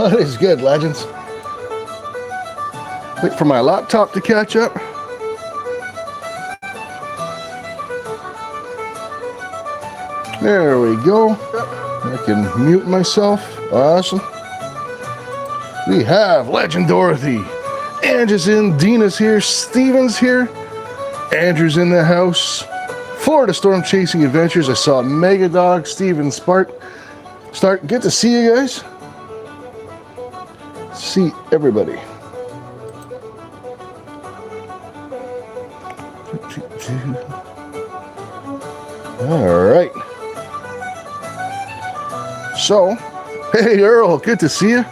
It is good, legends. Wait for my laptop to catch up. There we go. I can mute myself. Awesome. We have Legend Dorothy. Angie's in, Dina's here, Steven's here. Andrew's in the house. Florida Storm Chasing Adventures. I saw Mega Dog, Steven Start. Good to see you guys. See everybody. All right. So, hey Earl, good to see you.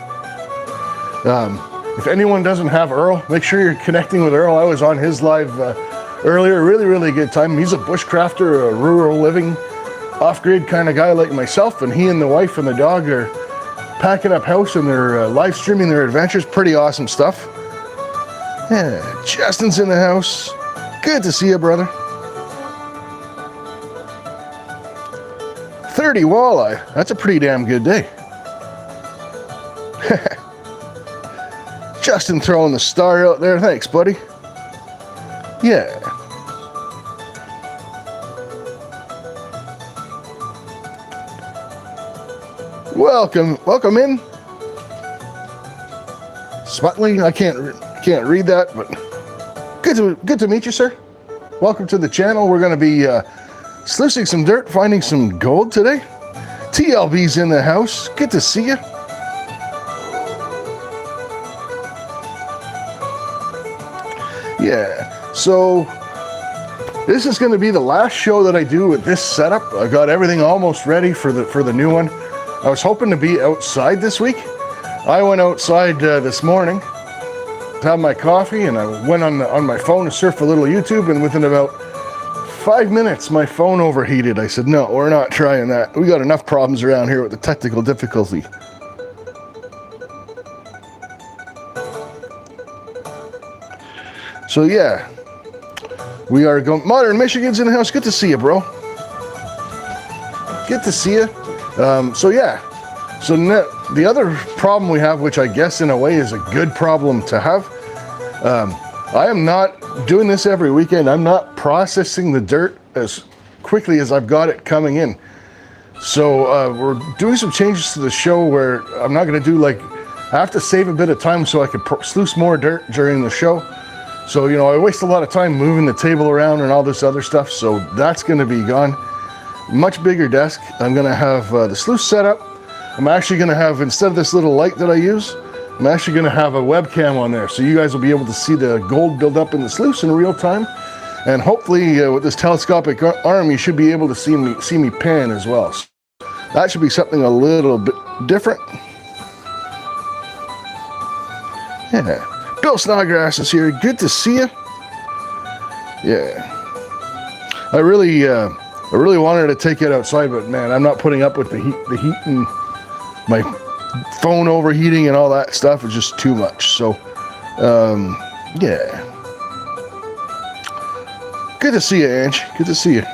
If anyone doesn't have Earl, make sure you're connecting with Earl. I was on his live earlier. Really good time. He's a bushcrafter, a rural living, off-grid kind of guy like myself, and he and the wife and the dog are packing up house and they're live streaming their adventures. Pretty awesome stuff. Yeah, Justin's in the house. Good to see you, brother. 30 walleye. That's a pretty damn good day. Justin throwing the star out there. Thanks, buddy. Yeah. Welcome in. Smutley, I can't read that, but good to meet you, sir. Welcome to the channel. We're going to be sluicing some dirt, finding some gold today. TLB's in the house. Good to see you. Yeah, so this is going to be the last show that I do with this setup. I got everything almost ready for the new one. I was hoping to be outside this week. I went outside this morning to have my coffee, and I went on my phone to surf a little YouTube, and within about 5 minutes my phone overheated. I said, no, we're not trying that. We got enough problems around here with the technical difficulty. So yeah, we are going. Modern Michigan's in the house. Good to see you, bro. Good to see you. So yeah, so the other problem we have, which I guess in a way is a good problem to have, I am not doing this every weekend. I'm not processing the dirt as quickly as I've got it coming in. So we're doing some changes to the show where I'm not going to do I have to save a bit of time so I can sluice more dirt during the show. So, you know, I waste a lot of time moving the table around and all this other stuff, so that's going to be gone. Much bigger desk. I'm going to have the sluice set up. I'm actually going to have, instead of this little light that I use, I'm actually going to have a webcam on there, so you guys will be able to see the gold build up in the sluice in real time. And hopefully, with this telescopic arm, you should be able to see me pan as well. So that should be something a little bit different. Yeah. Bill Snodgrass is here. Good to see you. Yeah. I really wanted to take it outside, but man, I'm not putting up with the heat and my phone overheating and all that stuff. Is just too much. So, yeah. Good to see you, Ange. Good to see you.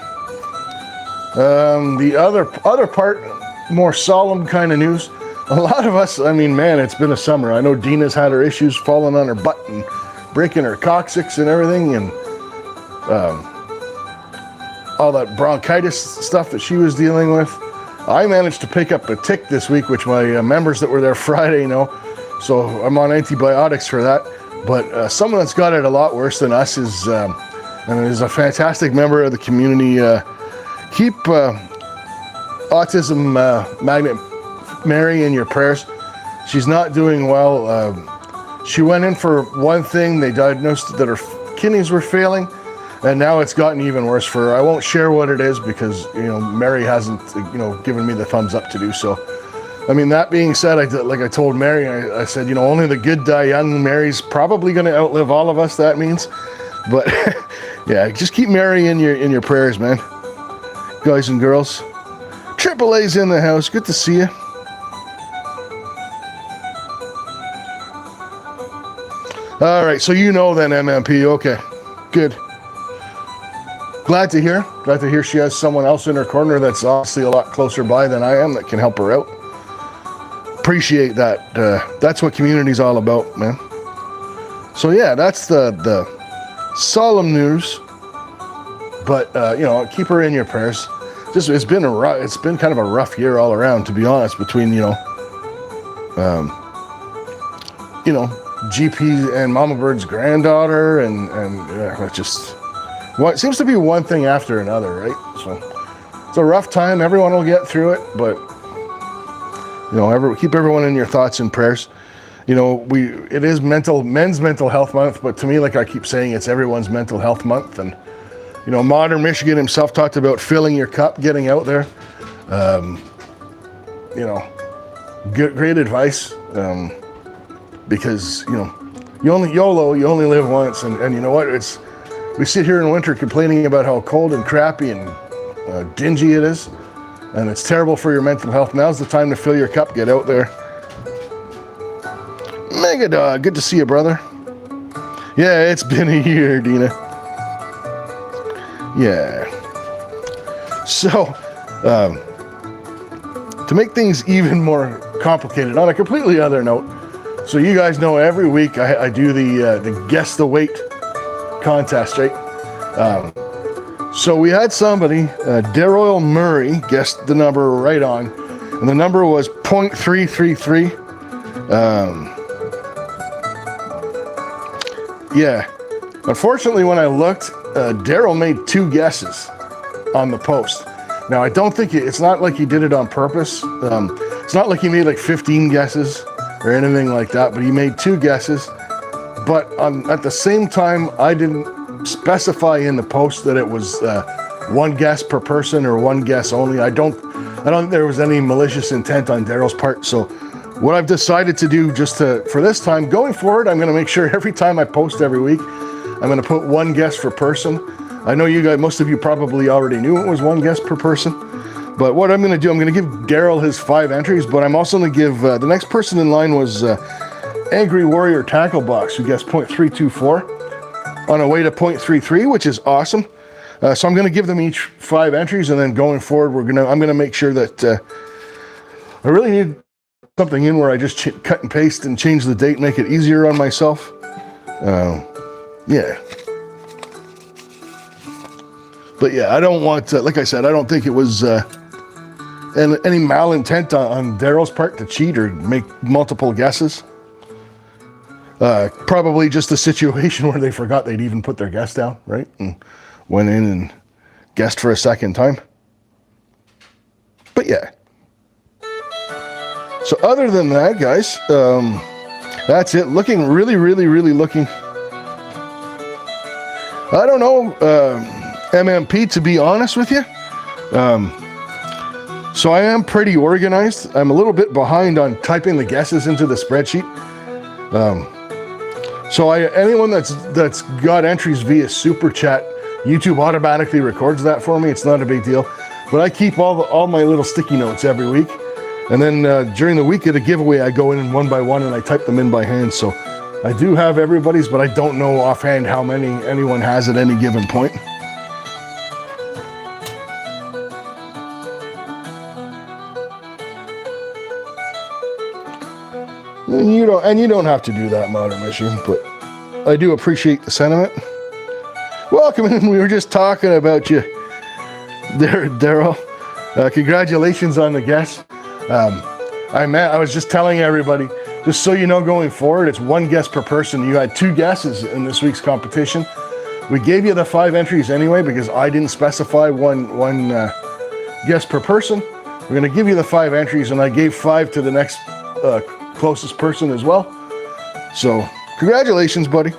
The other part, more solemn kind of news. A lot of us, I mean, man, it's been a summer. I know Dina's had her issues falling on her butt and breaking her coccyx and everything, and all that bronchitis stuff that she was dealing with. I managed to pick up a tick this week, which my members that were there Friday know, so I'm on antibiotics for that. But someone that's got it a lot worse than us is a fantastic member of the community. Keep Autism Magnet Mary in your prayers. She's not doing well. She went in for one thing. They diagnosed that her kidneys were failing, and now it's gotten even worse for her. I won't share what it is because, you know, Mary hasn't, you know, given me the thumbs up to do so. I mean, that being said, like I told Mary, I said, you know, only the good die young. Mary's probably going to outlive all of us, that means. But yeah, just keep Mary in your prayers, man. Guys and girls. Triple A's in the house. Good to see you. All right, so you know then, MMP. Okay, good. Glad to hear. Glad to hear she has someone else in her corner that's obviously a lot closer by than I am that can help her out. appreciate that. That's what community's all about, man. So yeah, that's the solemn news. But you know, keep her in your prayers. It's been kind of a rough year all around, to be honest. Between GP and Mama Bird's granddaughter, and it just it seems to be one thing after another, right? So it's a rough time. Everyone will get through it, but keep everyone in your thoughts and prayers. It is men's mental health month, but to me, like I keep saying, it's everyone's mental health month. And Modern Michigan himself talked about filling your cup, getting out there. Great advice. Because you only live once, and you know what? We sit here in winter complaining about how cold and crappy and dingy it is, and it's terrible for your mental health. Now's the time to fill your cup. Get out there. Mega Dog, good to see you, brother. Yeah, it's been a year, Dina. Yeah. So, to make things even more complicated, on a completely other note, so you guys know every week I do the guess the weight contest, right? So we had somebody, Daryl Murray, guessed the number right on, and the number was 0.333. Yeah. Unfortunately, when I looked, Daryl made 2 guesses on the post. Now, I don't think it's not like he did it on purpose. It's not like he made like 15 guesses or anything like that, but he made 2 guesses. But at the same time, I didn't specify in the post that it was 1 guess per person or 1 guess only. I don't think there was any malicious intent on Daryl's part. So what I've decided to do for this time, going forward, I'm going to make sure every time I post every week, I'm going to put 1 guess per person. I know you guys, most of you probably already knew it was 1 guess per person. But what I'm going to do, I'm going to give Daryl his 5 entries, but I'm also going to give, the next person in line was Angry Warrior Tackle Box, who guessed 0.324 on a way to 0.33, which is awesome. So I'm going to give them each 5 entries, and then going forward, I'm going to make sure that I really need something in where I just cut and paste and change the date, make it easier on myself. Yeah. But yeah, I don't want, like I said, I don't think it was any malintent on Daryl's part to cheat or make multiple guesses. Probably just a situation where they forgot they'd even put their guess down, right? And went in and guessed for a second time. But yeah. So other than that, guys, that's it. Looking really looking. I don't know, MMP, to be honest with you. So I am pretty organized. I'm a little bit behind on typing the guesses into the spreadsheet. So anyone that's got entries via Super Chat, YouTube automatically records that for me. It's not a big deal. But I keep all my little sticky notes every week. And then during the week of the giveaway, I go in one by one and I type them in by hand. So I do have everybody's, but I don't know offhand how many anyone has at any given point. And you don't have to do that, Modern Michigan, but I do appreciate the sentiment. Welcome in. We were just talking about you there, Daryl. Congratulations on the guess. I was just telling everybody, just so you know, going forward, it's 1 guess per person. You had 2 guesses in this week's competition. We gave you the 5 entries anyway because I didn't specify one guess per person. We're going to give you the 5 entries, and I gave 5 to the next closest person as well. So congratulations, buddy.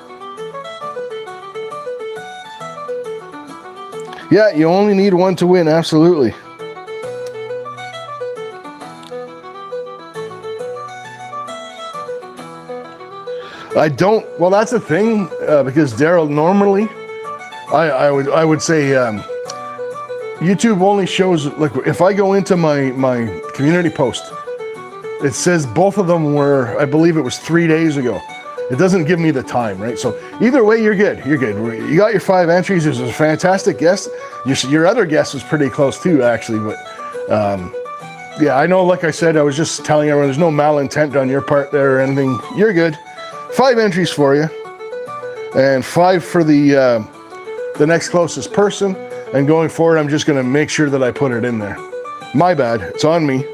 Yeah, you only need 1 to win, absolutely. Well, that's the thing, because Daryl, normally, I would say YouTube only shows, like, if I go into my community post, it says both of them were, I believe it was 3 days ago. It doesn't give me the time, right? So either way, you're good. You're good. You got your 5 entries. It was a fantastic guess. Your other guess was pretty close too, actually. But Yeah, I know, like I said, I was just telling everyone there's no malintent on your part there or anything. You're good. 5 entries for you. And 5 for the next closest person. And going forward, I'm just going to make sure that I put it in there. My bad. It's on me.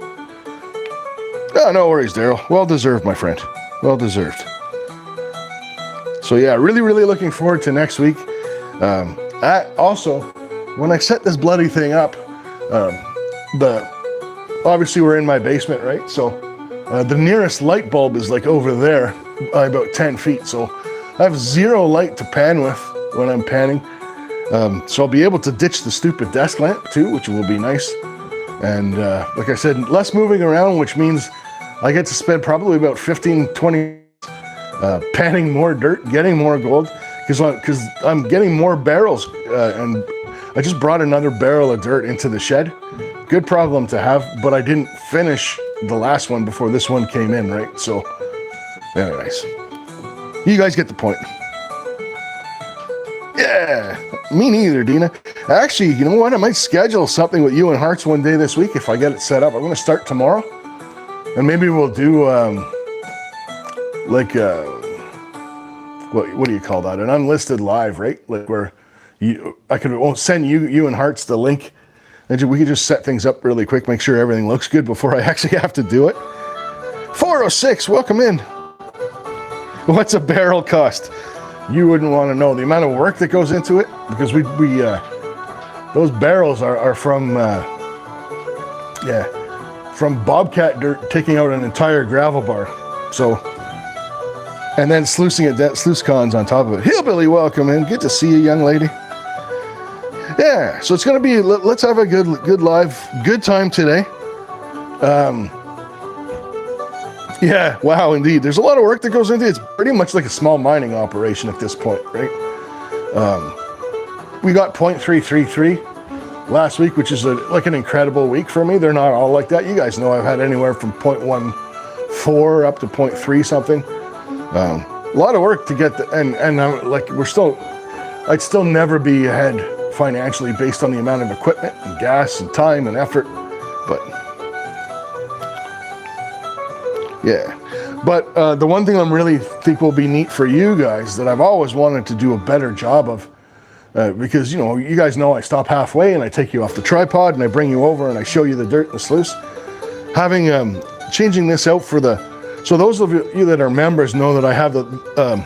Oh, no worries, Daryl. Well deserved, my friend. Well deserved. So yeah, really, really looking forward to next week. Also, when I set this bloody thing up, obviously we're in my basement, right? So the nearest light bulb is like over there by about 10 feet. So I have 0 light to pan with when I'm panning. So I'll be able to ditch the stupid desk lamp too, which will be nice. And like I said, less moving around, which means I get to spend probably about 15, 20 panning more dirt, getting more gold, because I'm getting more barrels, and I just brought another barrel of dirt into the shed. Good problem to have, but I didn't finish the last one before this one came in, right? So, anyways, you guys get the point. Yeah, me neither, Dina. Actually, you know what? I might schedule something with you and Hearts one day this week if I get it set up. I'm going to start tomorrow, and maybe we'll do what do you call that? An unlisted live, right? Like where I could send you and Hearts the link, and we could just set things up really quick, make sure everything looks good before I actually have to do it. 406, welcome in. What's a barrel cost? You wouldn't want to know the amount of work that goes into it, because we those barrels are from from bobcat dirt taking out an entire gravel bar. So, and then sluicing it, sluice cons on top of it. Hillbilly, welcome in. Good to see you, young lady. Yeah, so it's gonna be. Let's have a good live, good time today. Yeah, wow, indeed. There's a lot of work that goes into it. It's pretty much like a small mining operation at this point, right? We got 0.333 last week, which is like an incredible week for me. They're not all like that. You guys know I've had anywhere from 0.14 up to 0.3 something. A lot of work to get and I'm like, I'd still never be ahead financially based on the amount of equipment and gas and time and effort, but yeah. But the one thing I'm really think will be neat for you guys that I've always wanted to do a better job of, because, you know, you guys know I stop halfway and I take you off the tripod and I bring you over and I show you the dirt and the sluice. Having, changing this out for so those of you that are members know that I have a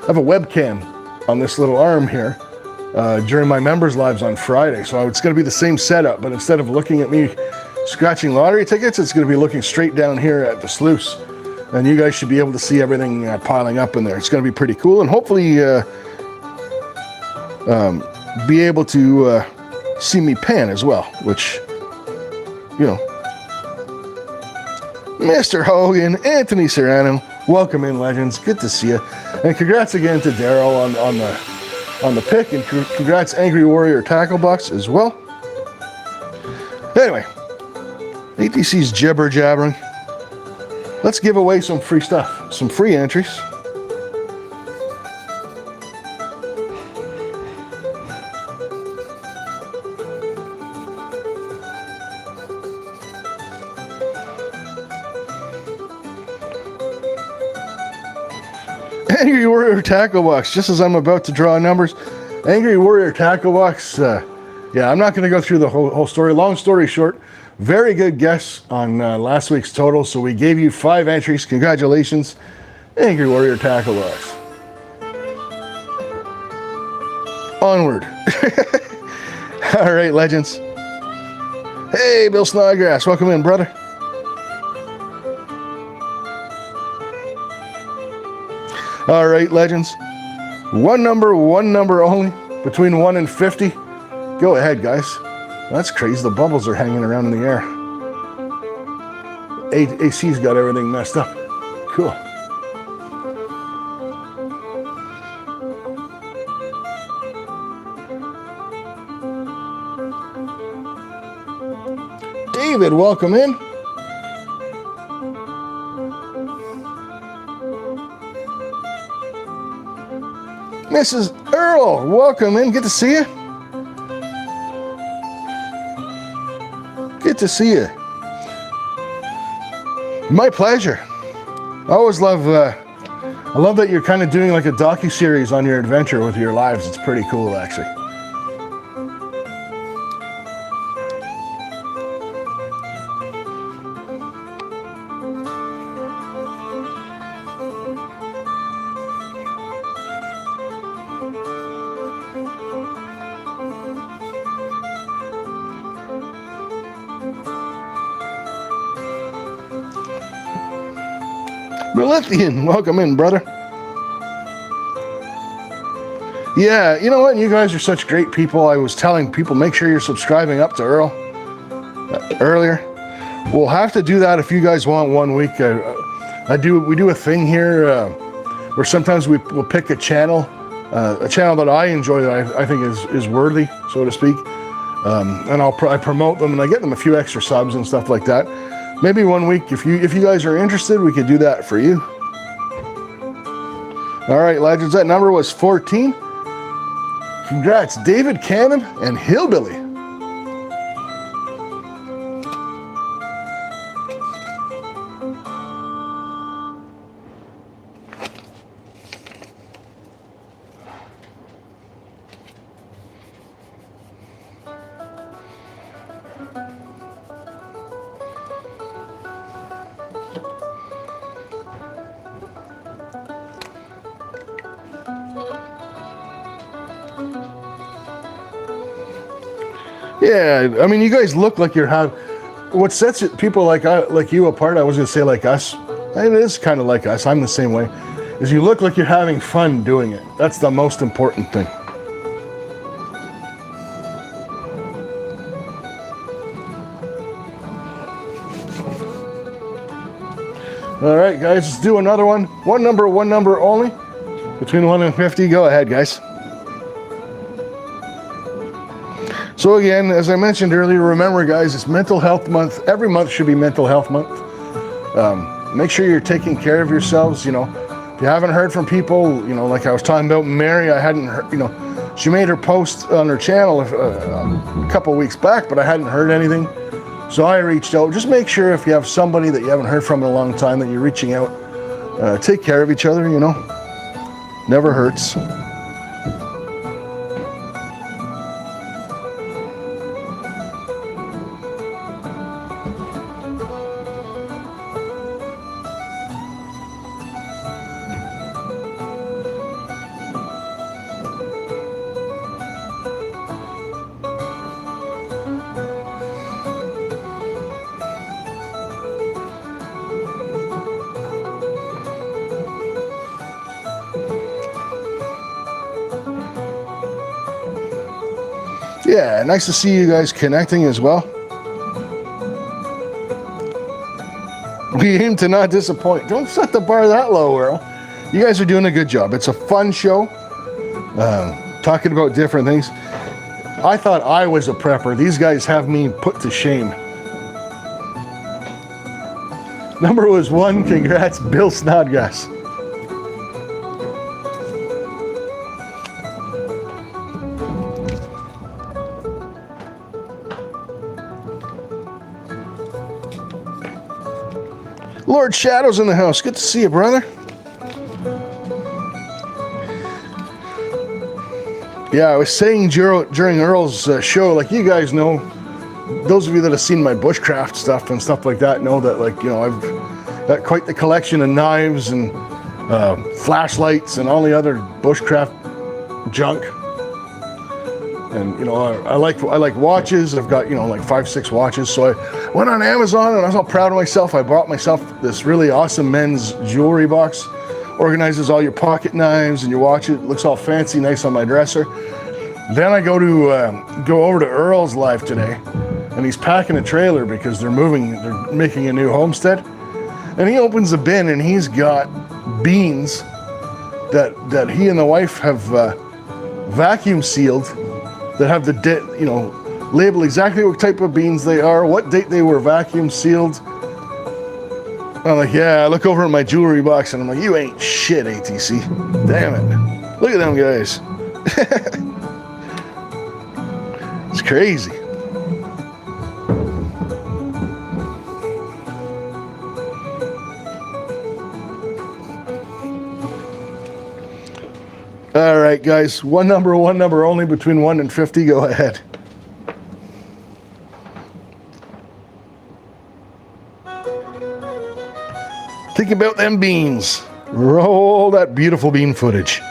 webcam on this little arm here during my members lives on Friday. So it's going to be the same setup, but instead of looking at me scratching lottery tickets, it's going to be looking straight down here at the sluice. And you guys should be able to see everything piling up in there. It's going to be pretty cool, and hopefully be able to see me pan as well, which, you know. Mr. Hogan, Anthony Serrano, welcome in, legends. Good to see you. And congrats again to Daryl on the pick, and congrats Angry Warrior Tackle Box as well. Anyway, ATC's jibber jabbering. Let's give away some free stuff, some free entries. Angry Warrior Tackle Box, just as I'm about to draw numbers. Angry Warrior Tackle Box, yeah, I'm not going to go through the whole story. Long story short, very good guess on last week's total, so we gave you 5 entries. Congratulations, Angry Warrior Tackle Box. Onward. All right, legends. Hey, Bill Snodgrass, welcome in, brother. All right, legends. One number only, between 1 and 50. Go ahead, guys. That's crazy. The bubbles are hanging around in the air. AC's got everything messed up. Cool. David, welcome in. Mrs. Earl, welcome in. Good to see you. Good to see you. My pleasure. I always love, I love that you're kind of doing like a docu-series on your adventure with your lives. It's pretty cool, actually. Berlithian, welcome in, brother. Yeah, you know what? You guys are such great people. I was telling people, make sure you're subscribing up to Earl earlier. We'll have to do that if you guys want one week. We do a thing here where sometimes we'll pick a channel that I enjoy, that I think is worthy, so to speak. And I promote them and I get them a few extra subs and stuff like that. Maybe one week, if you guys are interested, we could do that for you. All right, legends, that number was 14. Congrats, David Cannon and Hillbilly. Yeah, I mean, you guys look like you're having. What sets people like you apart, I was gonna say like us, and it is kind of like us, I'm the same way, is you look like you're having fun doing it. That's the most important thing. All right, guys, let's do another one. One number only. Between 1 and 50, go ahead, guys. So again, as I mentioned earlier, remember guys, it's Mental Health Month. Every month should be Mental Health Month. Make sure you're taking care of yourselves. You know, if you haven't heard from people, you know, like I was talking about Mary, I hadn't heard, you know, she made her post on her channel a couple weeks back, but I hadn't heard anything. So I reached out. Just make sure if you have somebody that you haven't heard from in a long time that you're reaching out. Take care of each other, you know. Never hurts. Yeah, nice to see you guys connecting as well. We aim to not disappoint. Don't set the bar that low, Earl. You guys are doing a good job. It's a fun show. Talking about different things. I thought I was a prepper. These guys have me put to shame. Number was 1. Congrats, Bill Snodgrass. Lord Shadow's in the house. Good to see you, brother. Yeah, I was saying during Earl's show, like you guys know, those of you that have seen my bushcraft stuff and stuff like that know that, like, you know, I've got quite the collection of knives and flashlights and all the other bushcraft junk. And you know, I like watches. I've got, you know, like 5-6 watches. So I went on Amazon and I was all proud of myself. I bought myself this really awesome men's jewelry box. Organizes all your pocket knives and your watch. It looks all fancy, nice on my dresser. Then I go over to Earl's live today, and he's packing a trailer because they're making a new homestead. And he opens the bin and he's got beans that he and the wife have vacuum sealed, that have the you know, label exactly what type of beans they are, what date they were vacuum sealed. I'm like, yeah, I look over at my jewelry box and I'm like, you ain't shit, ATC. Damn it. Look at them guys. It's crazy. All right, guys. One number only between 1 and 50. Go ahead. Think about them beans. Roll that beautiful bean footage.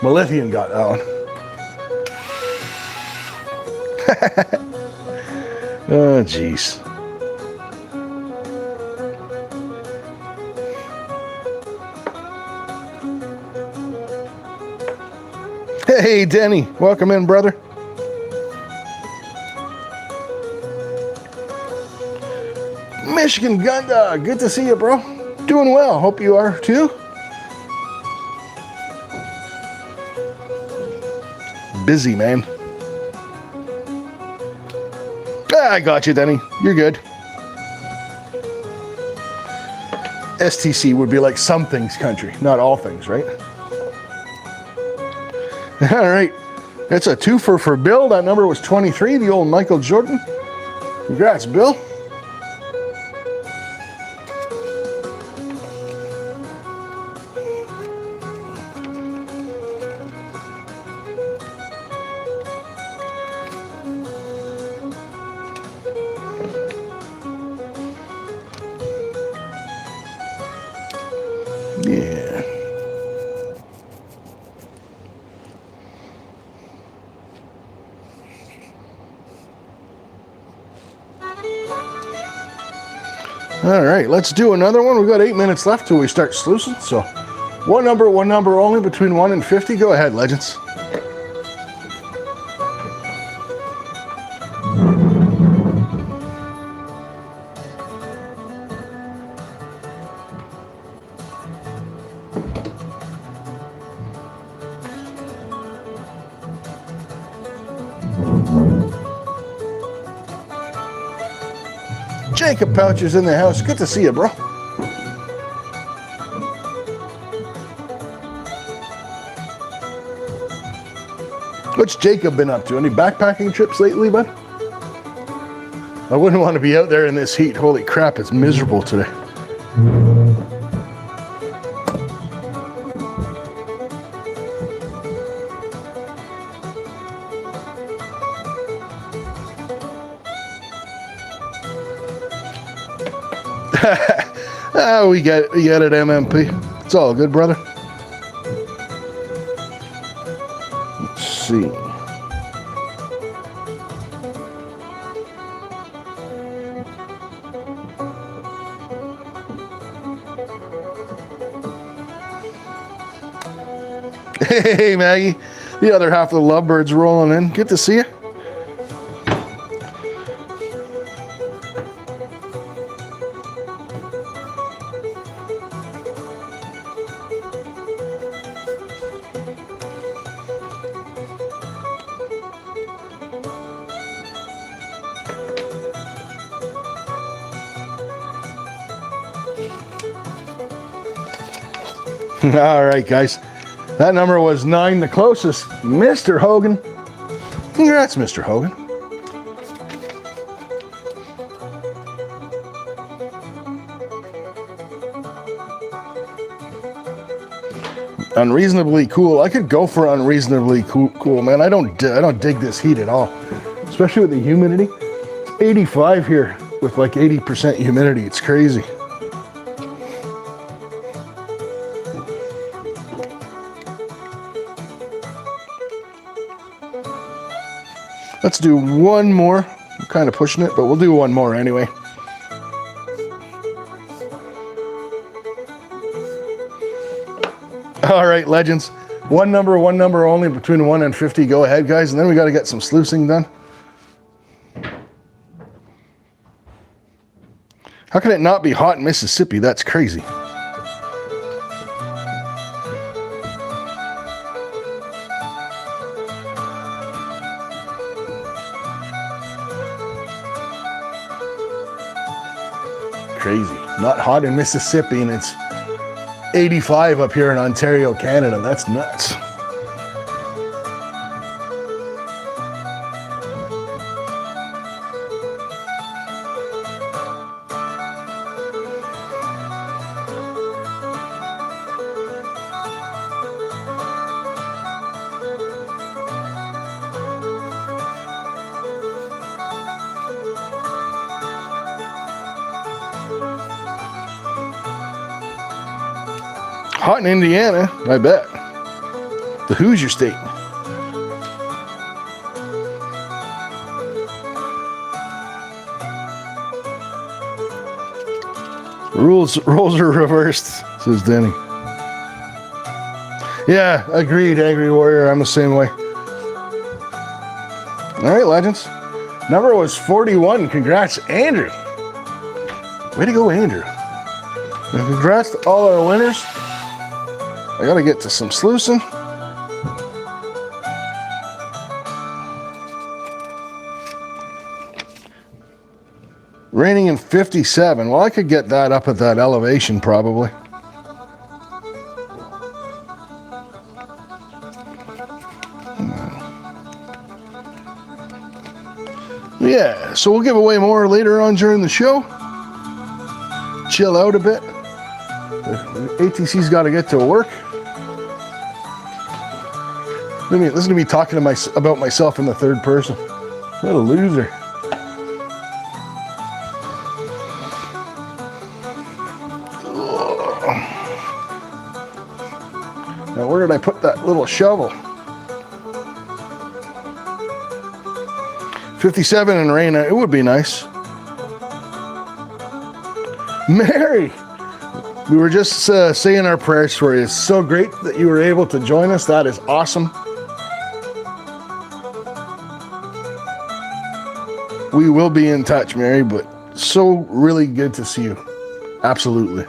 Malefian got that one. Oh, jeez. Hey, Denny. Welcome in, brother. Michigan Gun Dog. Good to see you, bro. Doing well. Hope you are, too. Busy, man. I got you, Denny. You're good. STC would be like some things country, not all things, right? All right. That's a twofer for Bill. That number was 23, the old Michael Jordan. Congrats, Bill. Yeah. All right, let's do another one. We've got 8 minutes left till we start sluicing. So one number only between 1 and 50. Go ahead, legends. Jacob Pouch is in the house. Good to see you, bro. What's Jacob been up to? Any backpacking trips lately, bud? I wouldn't want to be out there in this heat. Holy crap, it's miserable today. We got it, MMP. It's all good, brother. Let's see. Hey, Maggie. The other half of the lovebirds rolling in. Good to see you. All right, guys. That number was 9, the closest. Mr. Hogan. Congrats, Mr. Hogan. Unreasonably cool. I could go for unreasonably cool, man. I don't dig this heat at all, especially with the humidity. It's 85 here with like 80% humidity. It's crazy. Let's do one more. I'm kind of pushing it, but we'll do one more anyway. All right, legends. One number only between 1 and 50. Go ahead, guys, and then we got to get some sluicing done. How can it not be hot in Mississippi? That's crazy. crazy. Not hot in Mississippi, and it's 85 up here in Ontario, Canada. That's nuts. Hot in Indiana, I bet. The Hoosier State. Roles are reversed, says Denny. Yeah, agreed, Angry Warrior. I'm the same way. All right, legends. Number was 41. Congrats, Andrew. Way to go, Andrew. And congrats to all our winners. I gotta get to some sluicing. Raining in 57. Well, I could get that up at that elevation probably. Yeah, so we'll give away more later on during the show. Chill out a bit. ATC's got to get to work. Listen to me talking about myself in the third person. What a loser. Now, where did I put that little shovel? 57 and rain, it would be nice. Mary, we were just saying our prayers for you. It's so great that you were able to join us. That is awesome. We will be in touch, Mary, but so really good to see you. Absolutely.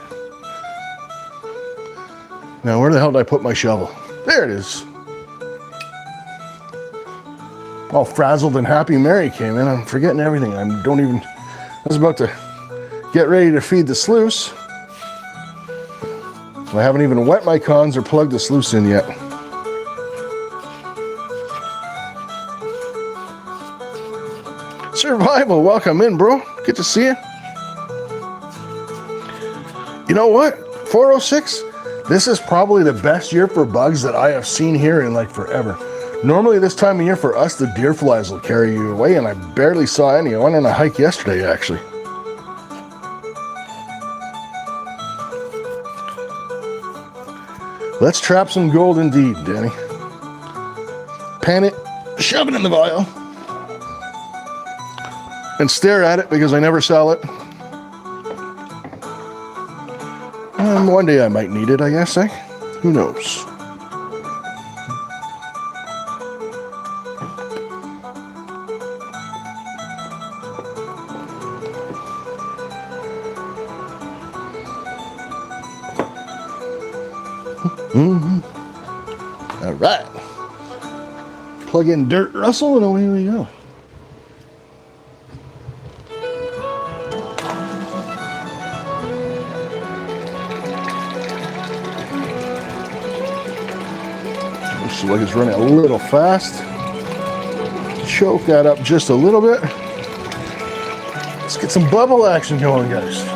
Now, where the hell did I put my shovel? There it is. All frazzled and happy Mary came in. I'm forgetting everything. I was about to get ready to feed the sluice. I haven't even wet my cons or plugged the sluice in yet. Survival, welcome in, bro. Good to see you. You know what? 406, this is probably the best year for bugs that I have seen here in like forever. Normally this time of year for us, the deer flies will carry you away, and I barely saw any. I went on a hike yesterday, actually. Let's trap some gold indeed, Danny. Pan it, shove it in the vial, and stare at it because I never sell it. One day I might need it, I guess, eh? Who knows? All right. Plug in Dirt Russell and away we go. Looks like it's running a little fast. Choke that up just a little bit. Let's get some bubble action going, guys.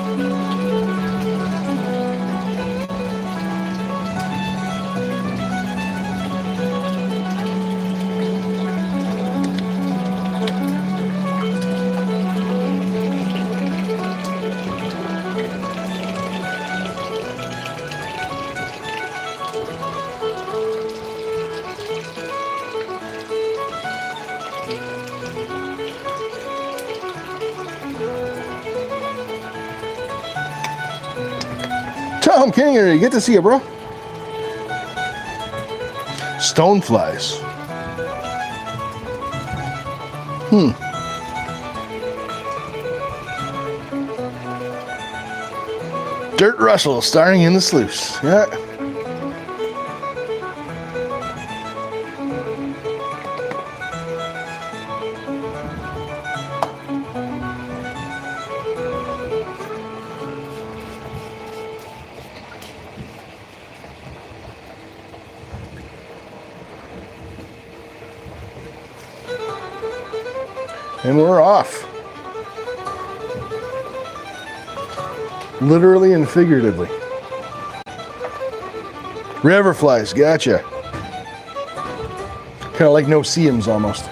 Tom Kingery, good to see you, bro. Stoneflies. Dirt Russell starring in the Sluice. Yeah. And we're off. Literally and figuratively. River flies, gotcha. Kind of like no-see-ums almost.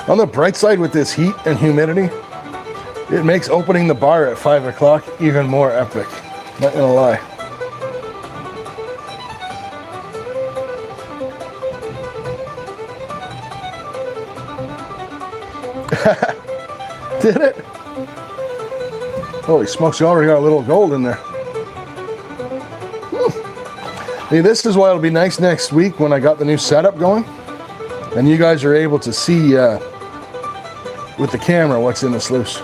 On the bright side, with this heat and humidity, it makes opening the bar at 5 o'clock even more epic. Not gonna lie. Did it? Holy smokes, you already got a little gold in there. Hey, this is why it'll be nice next week when I got the new setup going. And you guys are able to see with the camera what's in the sluice.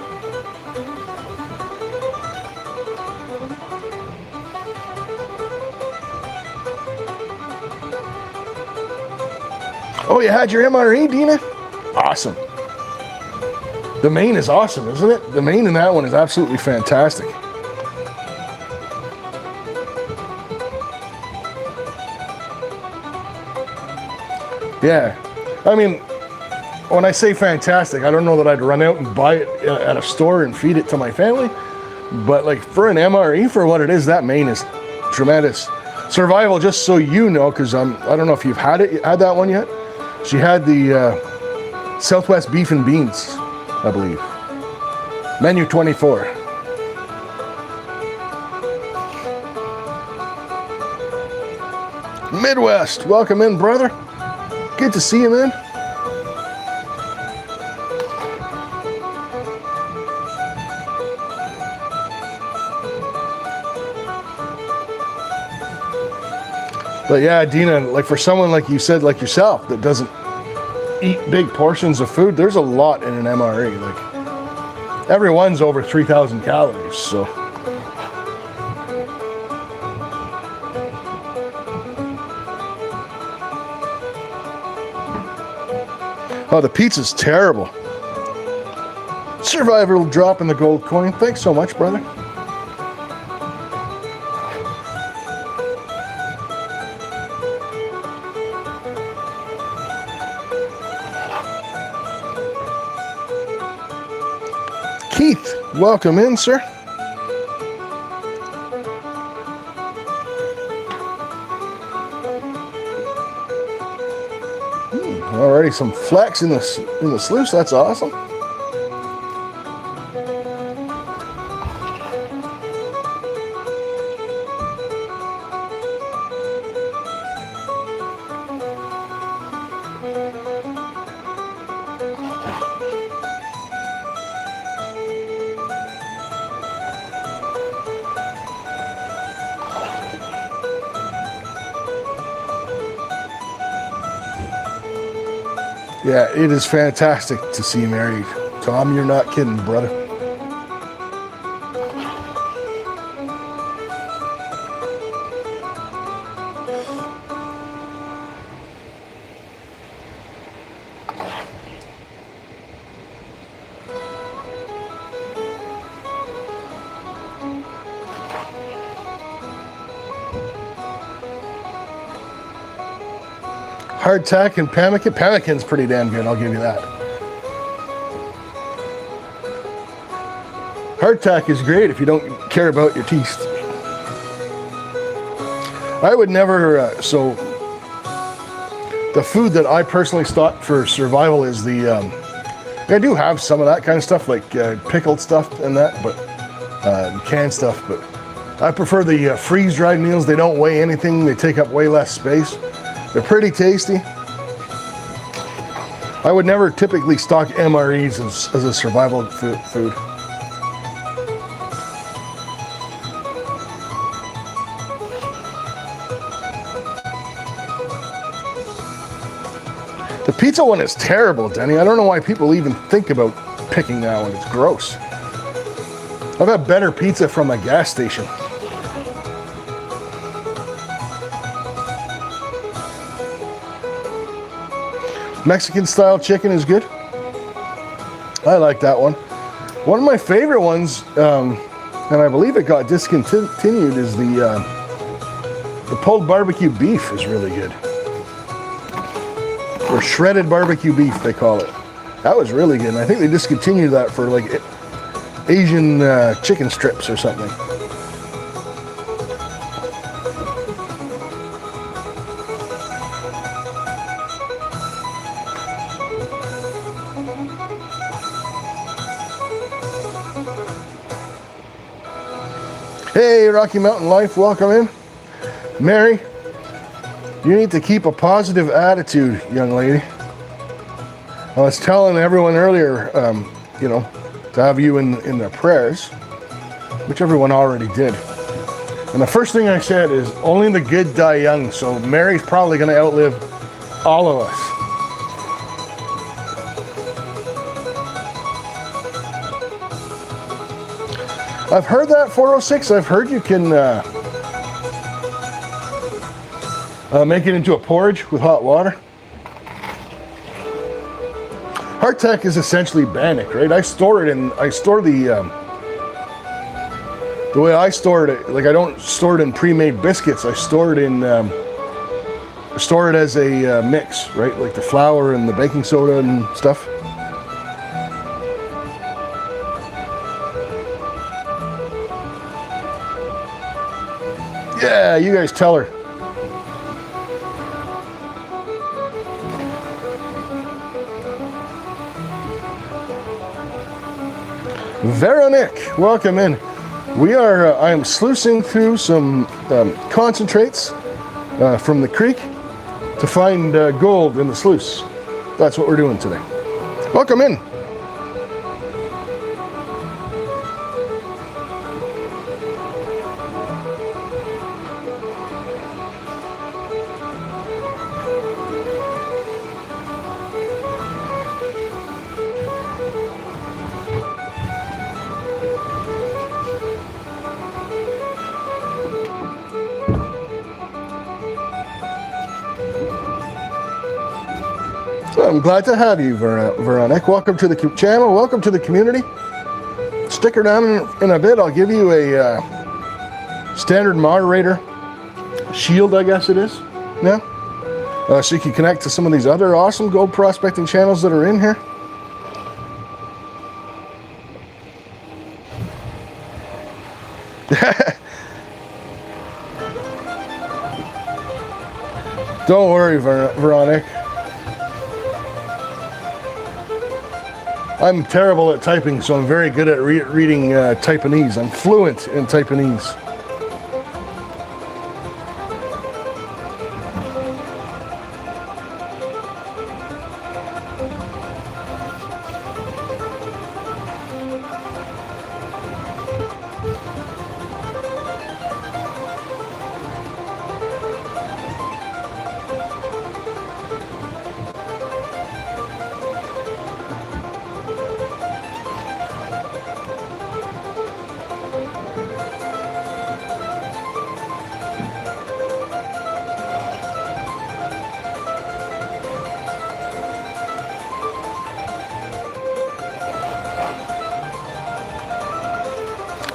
Oh, you had your MRE, Dina? Awesome. The main is awesome, isn't it? The main in that one is absolutely fantastic. Yeah. I mean, when I say fantastic, I don't know that I'd run out and buy it at a store and feed it to my family. But like for an MRE, for what it is, that main is tremendous. Survival, just so you know, because I don't know if you've had that one yet. She had the Southwest Beef and Beans, I believe. Menu 24. Midwest, welcome in, brother. Good to see you, man. But yeah, Dina, like for someone like you said, like yourself, that doesn't eat big portions of food, there's a lot in an MRE. Like every one's over 3,000 calories, so. Oh, the pizza's terrible. Survivor dropping the gold coin. Thanks so much, brother. Keith, welcome in, sir. Already some flex in the sluice. That's awesome. Yeah, it is fantastic to see you married. Tom, you're not kidding, brother. Hardtack and pemmican. Pemmican's pretty damn good, I'll give you that. Hardtack is great if you don't care about your teeth. I would never, so the food that I personally stock for survival is the, I do have some of that kind of stuff, like pickled stuff and that, but canned stuff, but I prefer the freeze-dried meals. They don't weigh anything, they take up way less space. They're pretty tasty. I would never typically stock MREs as a survival food. The pizza one is terrible, Denny. I don't know why people even think about picking that one. It's gross. I've had better pizza from a gas station. Mexican style chicken is good. I like that one. One of my favorite ones, and I believe it got discontinued, is the pulled barbecue beef is really good. Or shredded barbecue beef, they call it. That was really good, and I think they discontinued that for like Asian chicken strips or something. Hey, Rocky Mountain Life, welcome in. Mary, you need to keep a positive attitude, young lady. I was telling everyone earlier, you know, to have you in their prayers, which everyone already did. And the first thing I said is, only the good die young, so Mary's probably going to outlive all of us. I've heard that, 406. I've heard you can make it into a porridge with hot water. Hardtack is essentially Bannock, right? I store the way I stored it, like I don't store it in pre-made biscuits. I store it as a mix, right? Like the flour and the baking soda and stuff. Yeah, you guys tell her. Veronique, welcome in. We are, I am sluicing through some concentrates from the creek to find gold in the sluice. That's what we're doing today. Welcome in. I'm glad to have you, Veronique. Welcome to the channel. Welcome to the community. Stick around in a bit. I'll give you a standard moderator shield, I guess it is. Yeah. So you can connect to some of these other awesome gold prospecting channels that are in here. Don't worry, Veronique. I'm terrible at typing, so I'm very good at reading Taiwanese. I'm fluent in Taiwanese.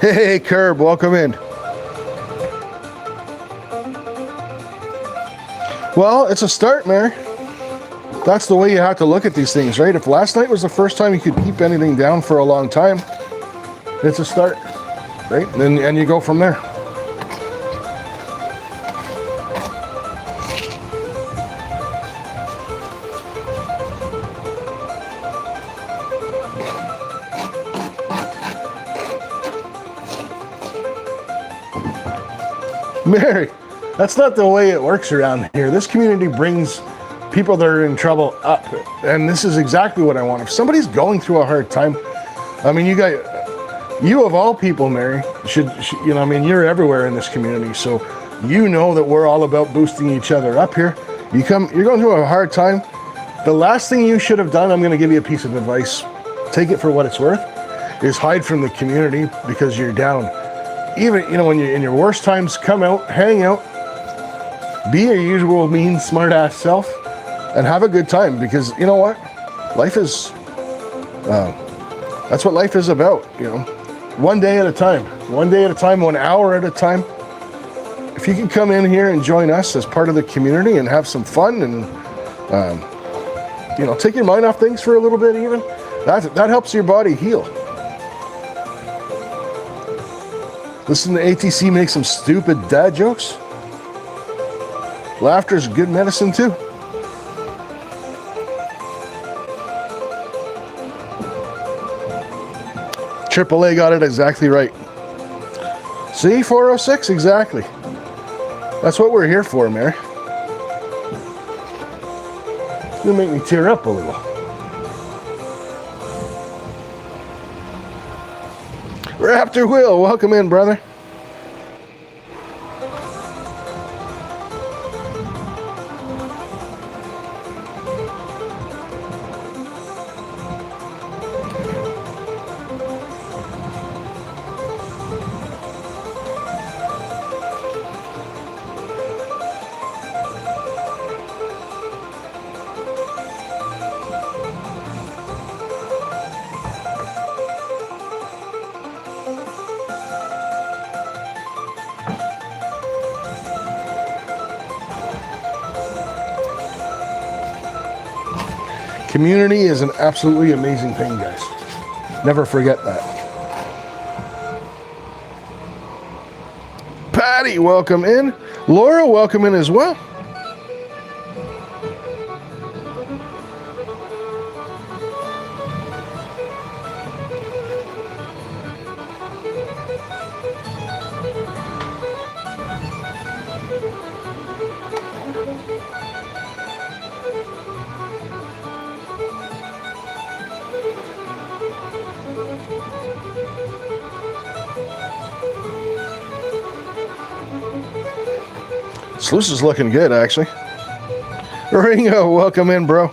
Hey, Curb, welcome in. Well, it's a start, Mary. That's the way you have to look at these things, right? If last night was the first time you could keep anything down for a long time, it's a start, right? And you go from there. Mary, that's not the way it works around here. This community brings people that are in trouble up, and this is exactly what I want. If somebody's going through a hard time, I mean, you of all people, Mary, should you know, I mean, you're everywhere in this community, so you know that we're all about boosting each other up here. You're going through a hard time. The last thing you should have done, I'm going to give you a piece of advice. Take it for what it's worth. is hide from the community because you're down. Even, you know, when you're in your worst times, come out, hang out, be your usual mean, smart-ass self, and have a good time, because you know what? Life is, that's what life is about, you know? One day at a time, 1 hour at a time. If you can come in here and join us as part of the community and have some fun and, you know, take your mind off things for a little bit even, that helps your body heal. Listen to ATC make some stupid dad jokes. Laughter's good medicine too. AAA got it exactly right. See, 406, exactly. That's what we're here for, Mary. It's gonna make me tear up a little. Raptor Will, welcome in, brother. Community is an absolutely amazing thing, guys. Never forget that. Patty, welcome in. Laura, welcome in as well. Sluice is looking good, actually. Ringo, welcome in, bro.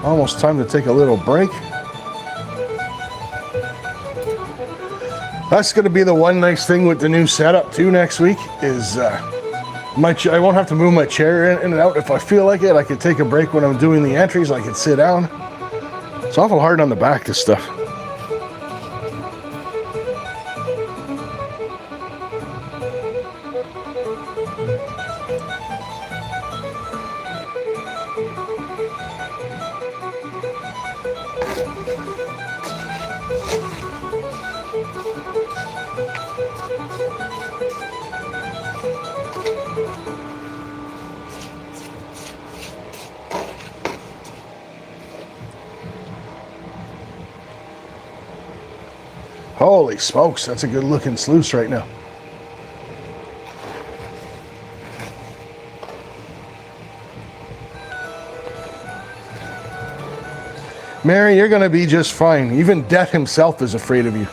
Almost time to take a little break. That's going to be the one nice thing with the new setup too next week is I won't have to move my chair in and out. If I feel like it, I could take a break when I'm doing the entries. I could sit down. It's awful hard on the back, this stuff. Holy smokes, that's a good looking sluice right now. Mary, you're going to be just fine. Even Death himself is afraid of you.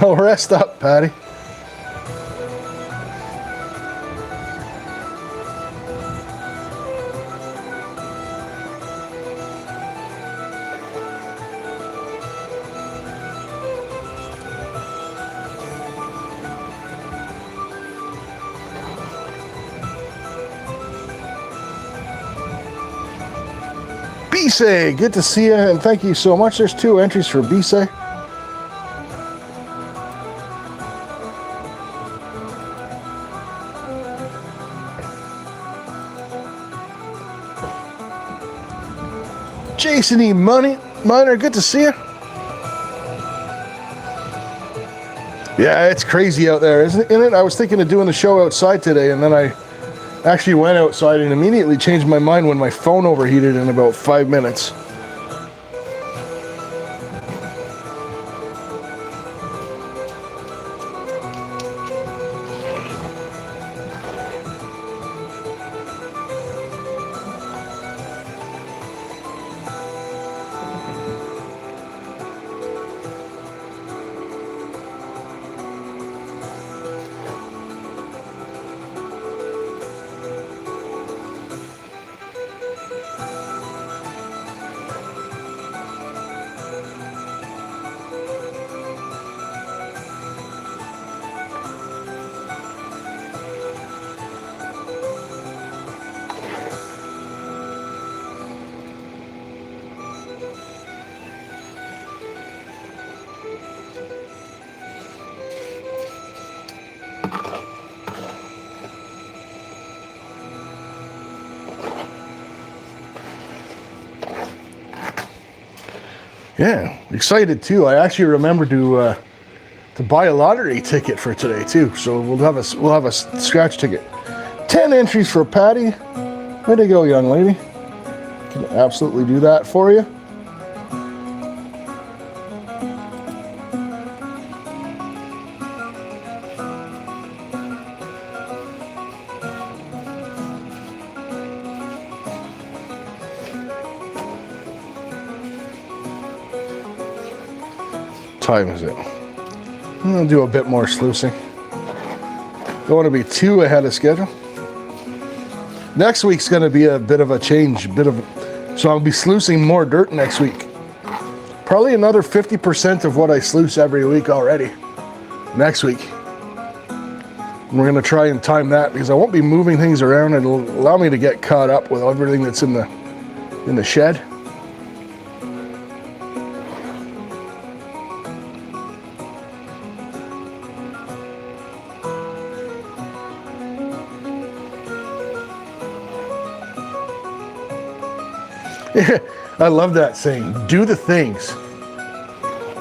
Oh, rest up, Patty. Bisay, good to see you, and thank you so much. There's 2 entries for Bisay. Jason E. Miner, good to see you. Yeah, it's crazy out there, isn't it? I was thinking of doing the show outside today, and then I Actually went outside and immediately changed my mind when my phone overheated in about 5 minutes. Yeah, excited too. I actually remember to buy a lottery ticket for today too. So we'll have a scratch ticket. 10 entries for Patty. Way to go, young lady. Can absolutely do that for you. Time is it? I'm gonna do a bit more sluicing. Don't want to be too ahead of schedule. Next week's gonna be a bit of a change, so I'll be sluicing more dirt next week. Probably another 50% of what I sluice every week already. Next week. And we're gonna try and time that because I won't be moving things around. It'll allow me to get caught up with everything that's in the shed. I love that saying, do the things.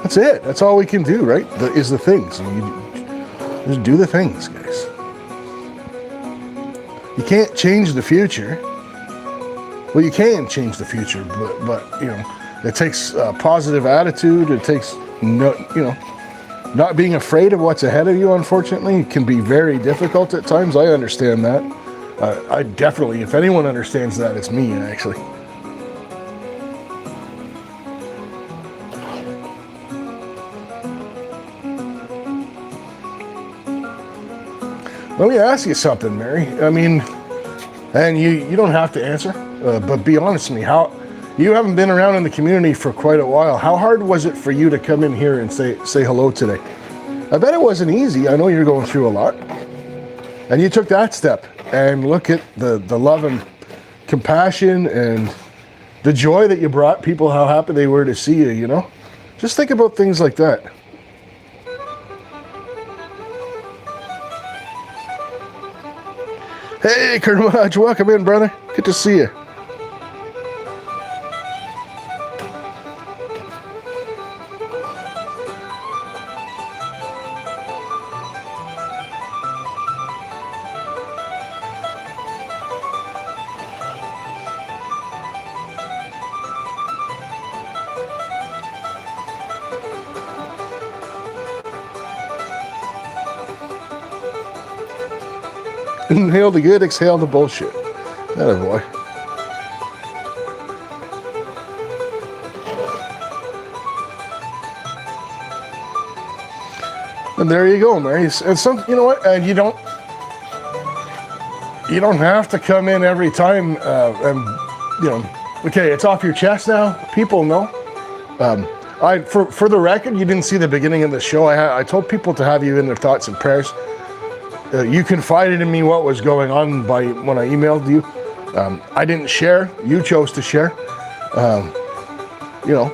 That's it. That's all we can do, right? Is the things. Just do the things, guys. You can't change the future. Well, you can change the future, but you know, it takes a positive attitude. It takes not being afraid of what's ahead of you. Unfortunately, it can be very difficult at times. I understand that. I definitely, if anyone understands that, it's me, actually. Let me ask you something, Mary. I mean, and you don't have to answer, but be honest with me. You haven't been around in the community for quite a while. How hard was it for you to come in here and say hello today? I bet it wasn't easy. I know you're going through a lot. And you took that step. And look at the love and compassion and the joy that you brought people, how happy they were to see you, you know? Just think about things like that. Hey, Kermaj, welcome in, brother. Good to see you. Inhale the good, exhale the bullshit. Atta boy. And there you go, Mary. And some, you know what? And you don't have to come in every time. And you know, okay, it's off your chest now. People know. For the record, you didn't see the beginning of the show. I told people to have you in their thoughts and prayers. You confided in me what was going on when I emailed you. I didn't share. You chose to share. You know,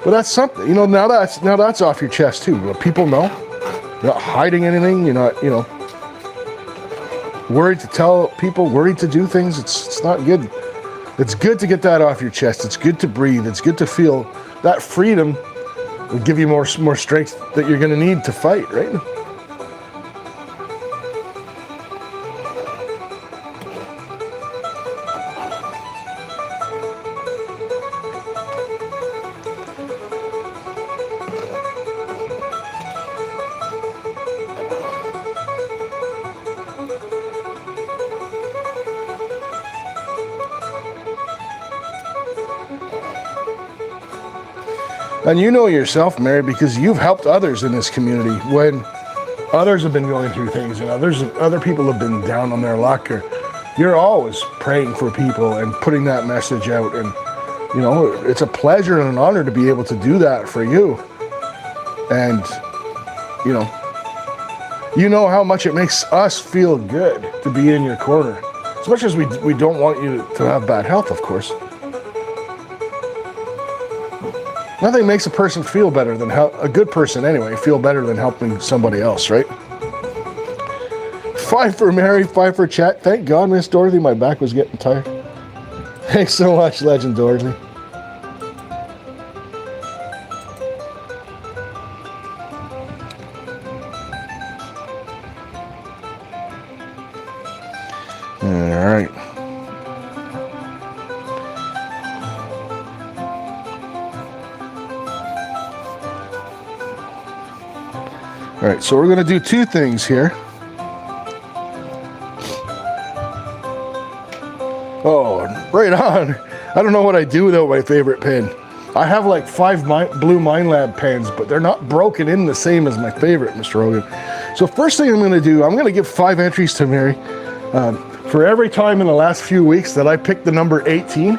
but that's something. You know, now that's off your chest too. People know. You're not hiding anything. You're not, you know, worried to tell people. Worried to do things. It's not good. It's good to get that off your chest. It's good to breathe. It's good to feel that freedom. Will give you more strength that you're going to need to fight, right? And you know yourself, Mary, because you've helped others in this community when others have been going through things and other people have been down on their luck. Or you're always praying for people and putting that message out. And, you know, it's a pleasure and an honor to be able to do that for you. And, you know how much it makes us feel good to be in your corner. As much as we don't want you to have bad health, of course. Nothing makes a person feel better than a good person anyway, feel better than helping somebody else, right? 5 for Mary, 5 for chat. Thank God, Miss Dorothy, my back was getting tired. Thanks so much, Legend Dorothy. All right. All right, so we're going to do 2 things here. Oh, right on. I don't know what I do without my favorite pen. I have like 5 blue Mind Lab pens, but they're not broken in the same as my favorite, Mr. Hogan. So first thing I'm going to do, I'm going to give 5 entries to Mary. For every time in the last few weeks that I picked the number 18,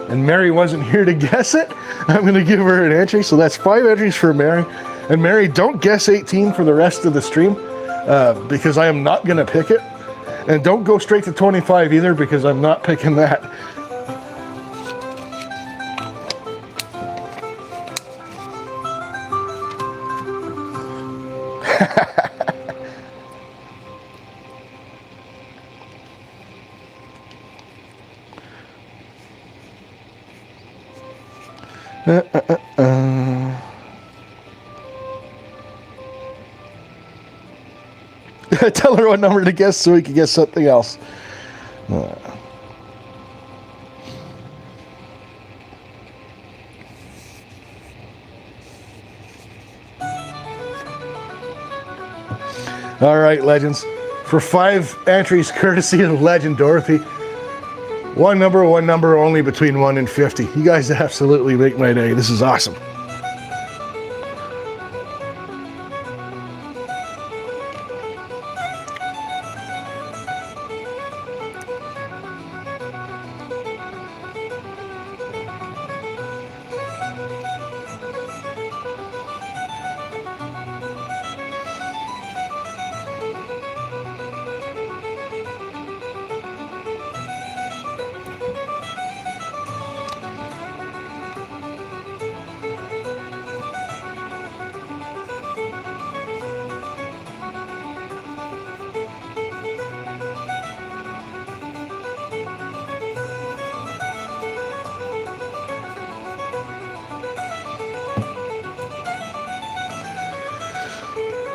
and Mary wasn't here to guess it, I'm going to give her an entry. So that's 5 entries for Mary. And Mary, don't guess 18 for the rest of the stream, because I am not going to pick it. And don't go straight to 25 either, because I'm not picking that. Tell her what number to guess so we can guess something else. All right, legends. For 5 entries, courtesy of Legend Dorothy, one number only between 1 and 50. You guys absolutely make my day. This is awesome.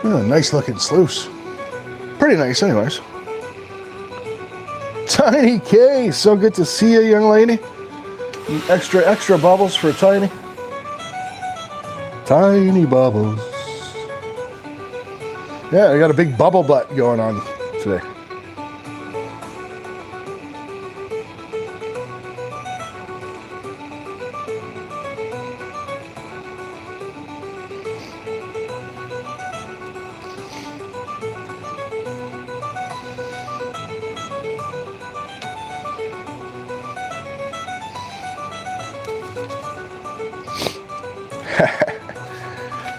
Oh, nice looking sluice. Pretty nice anyways. Tiny K, so good to see you, young lady. Extra bubbles for Tiny. Tiny bubbles. Yeah, I got a big bubble butt going on today.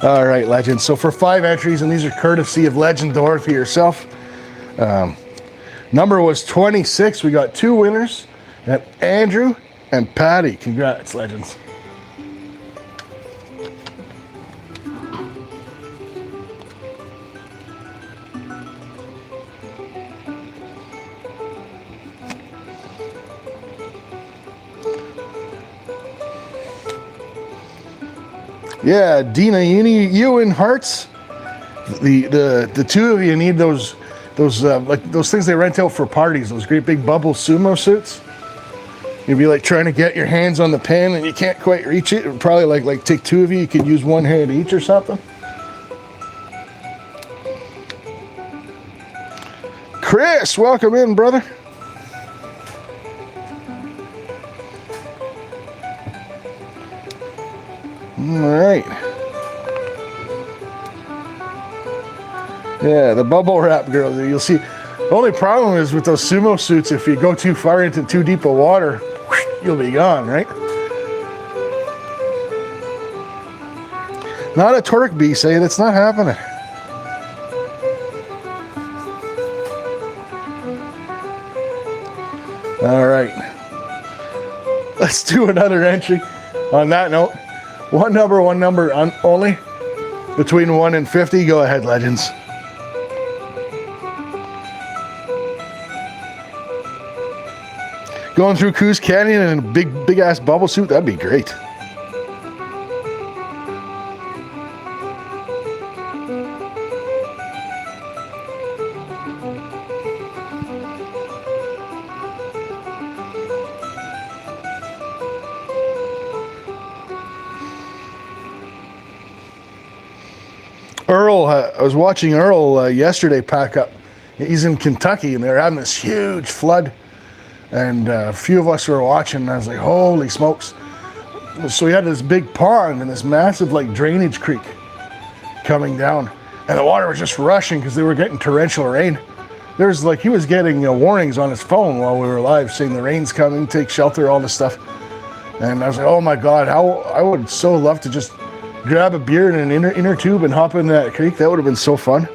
All right, Legend. So for 5 entries, and these are courtesy of Legend Dorothy herself. Number was 26. We got 2 winners, and Andrew and Patty. Congrats, Legends. Yeah, Dina, you and Hearts. The 2 of you need those like those things they rent out for parties. Those great big bubble sumo suits. You'd be like trying to get your hands on the pen and you can't quite reach it. It'd probably like take 2 of you. You could use 1 hand each or something. Chris, welcome in, brother. right. Yeah, the bubble wrap girl. You'll see. The only problem is with those sumo suits, if you go too far into too deep of water, you'll be gone, right? Not a torque bee saying it's not happening. All right. Let's do another entry. On that note, one number only. Between 1 and 50. Go ahead, legends. Going through Coos Canyon in a big ass bubble suit, that'd be great. Earl, I was watching Earl yesterday pack up. He's in Kentucky and they're having this huge flood. And a few of us were watching and I was like, holy smokes. So he had this big pond and this massive like drainage creek coming down. And the water was just rushing because they were getting torrential rain. There's like, he was getting warnings on his phone while we were live saying the rain's coming, take shelter, all this stuff. And I was like, oh my God, how I would so love to just grab a beer in an inner tube and hop in that creek. That would have been so fun.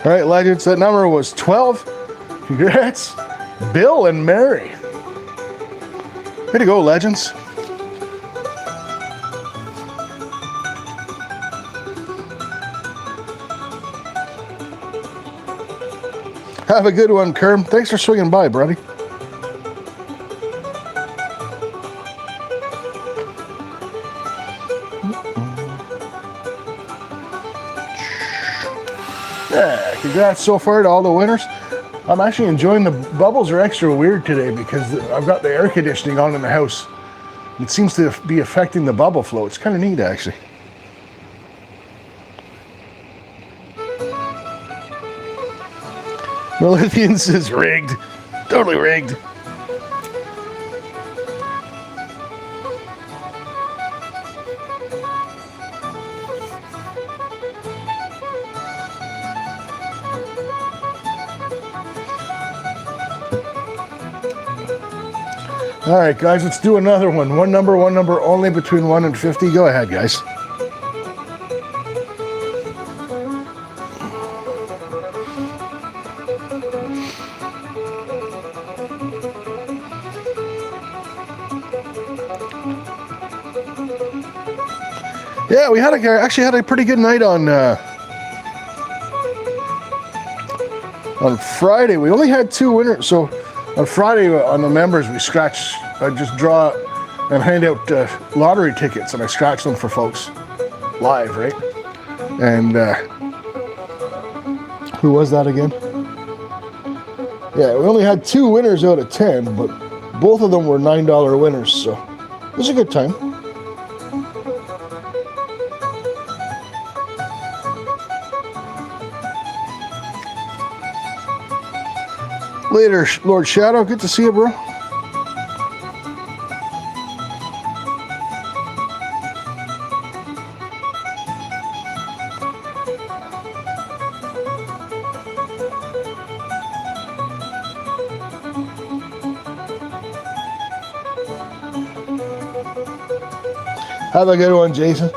All right, legends, that number was 12. Congrats, Bill and Mary. Way to go, legends. Have a good one, Kerm. Thanks for swinging by, buddy. Yeah, congrats so far to all the winners. I'm actually enjoying the bubbles are extra weird today because I've got the air conditioning on in the house. It seems to be affecting the bubble flow. It's kind of neat, actually. Melithians is rigged. Totally rigged. All right, guys, let's do another one. One number only between 1 and 50. Go ahead, guys. Yeah, we actually had a pretty good night on Friday. We only had 2 winners, so on Friday on the members we scratch. I just draw and hand out lottery tickets, and I scratch them for folks live, right? And who was that again? Yeah, we only had 2 winners out of 10, but both of them were $9 winners, so it was a good time. Later, Lord Shadow. Good to see you, bro. Have a good one, Jason.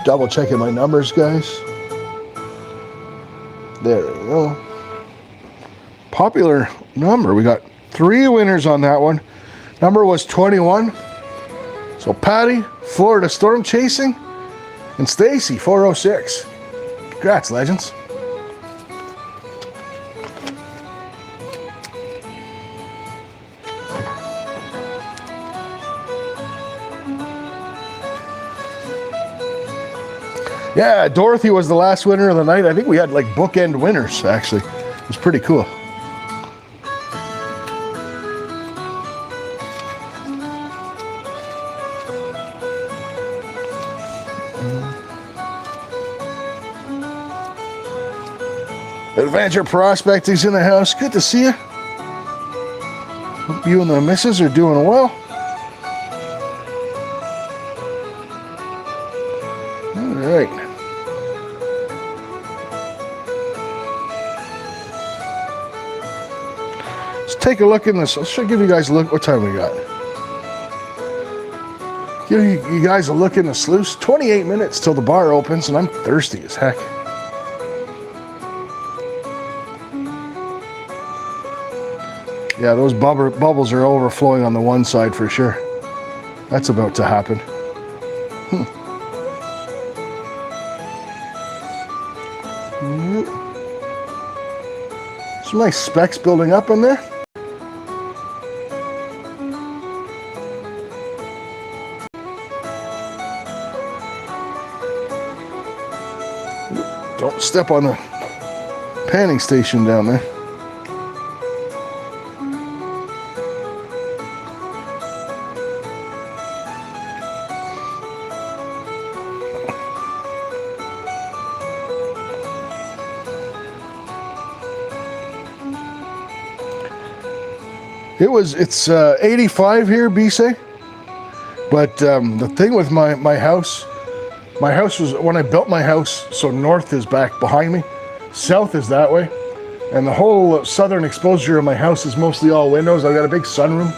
Double checking my numbers, guys. There we go. Popular number. We got 3 winners on that one. Number was 21. So Patty, Florida Storm Chasing, And Stacy, 406. Congrats, legends. Yeah, Dorothy was the last winner of the night. I think we had like bookend winners, actually. It was pretty cool. Adventure Prospecting's in the house. Good to see you. Hope you and the missus are doing well. All right. Let's take a look in this. Let's give you guys a look. What time we got? Give you guys a look in the sluice. 28 minutes till the bar opens, and I'm thirsty as heck. Yeah, those bubbles are overflowing on the one side for sure. That's about to happen. Some nice specks building up in there. Don't step on the panning station down there. It's 85 here, Bisay. But the thing with my house was, when I built my house, so north is back behind me, south is that way, and the whole southern exposure of my house is mostly all windows. I've got a big sunroom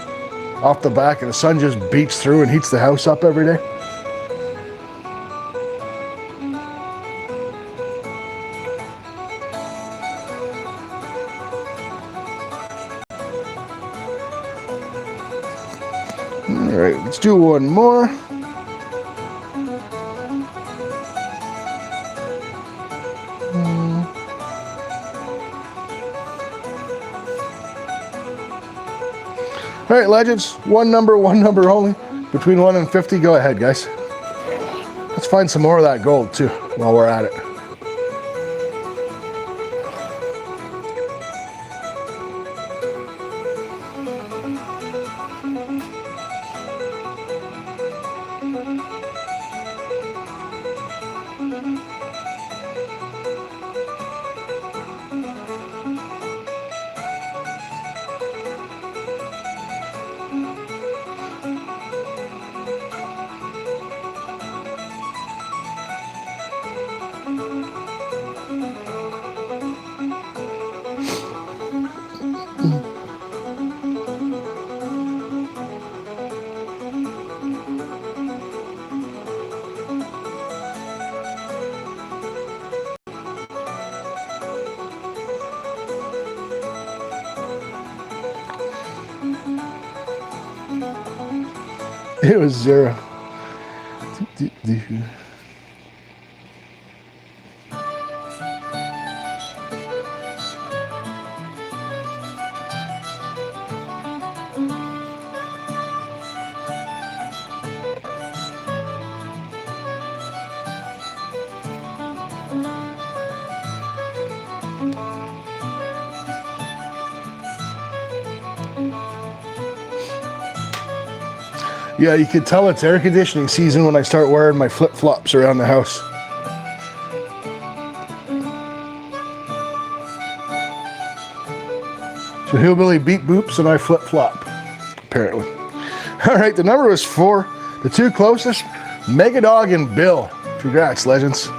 off the back, and the sun just beats through and heats the house up every day. All right, let's do one more. All right, legends, one number only. Between 1 and 50, go ahead, guys. Let's find some more of that gold, too, while we're at it. It was 0. Yeah, you can tell it's air conditioning season when I start wearing my flip-flops around the house. So hillbilly beat boops and I flip-flop, apparently. All right, the number was 4. The two closest, Megadog and Bill. Congrats, legends.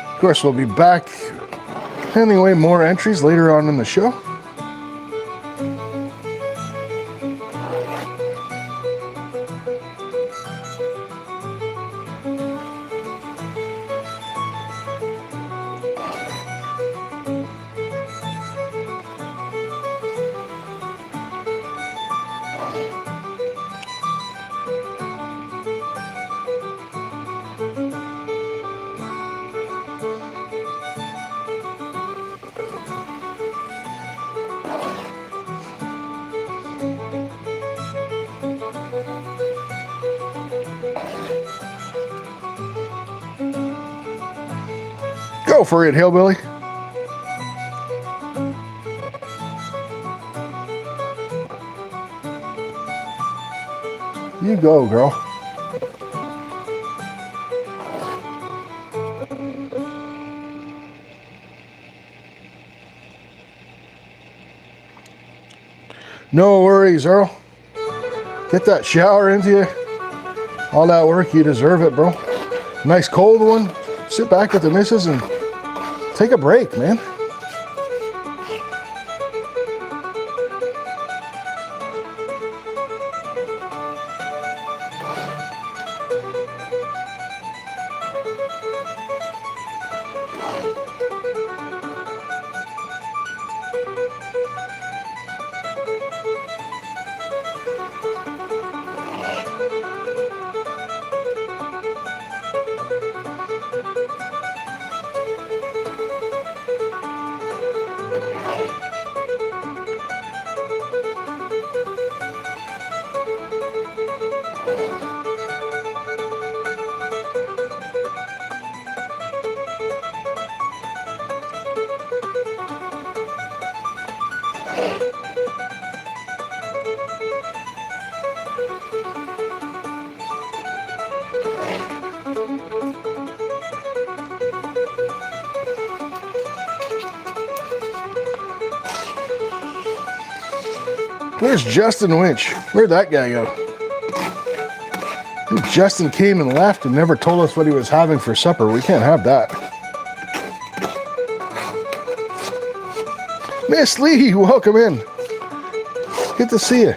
Of course, we'll be back handing away more entries later on in the show. Go for it, hillbilly. You go, girl. No worries, Earl. Get that shower into you. All that work, you deserve it, bro. Nice cold one. Sit back with the missus and take a break, man. Where's Justin Winch? Where'd that guy go? Justin came and left and never told us what he was having for supper. We can't have that. Miss Lee, welcome in. Good to see you.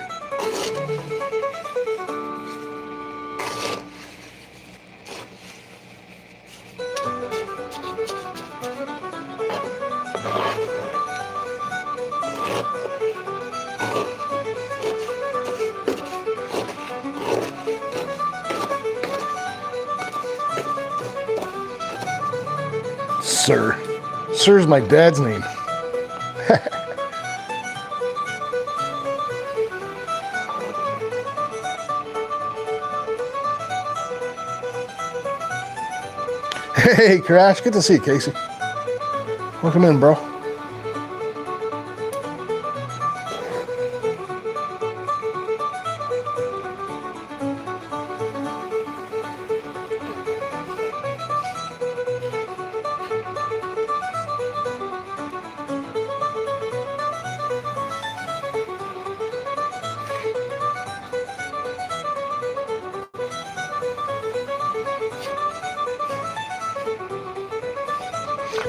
Sir. Sir's my dad's name. Hey, Crash. Good to see you, Casey. Welcome in, bro.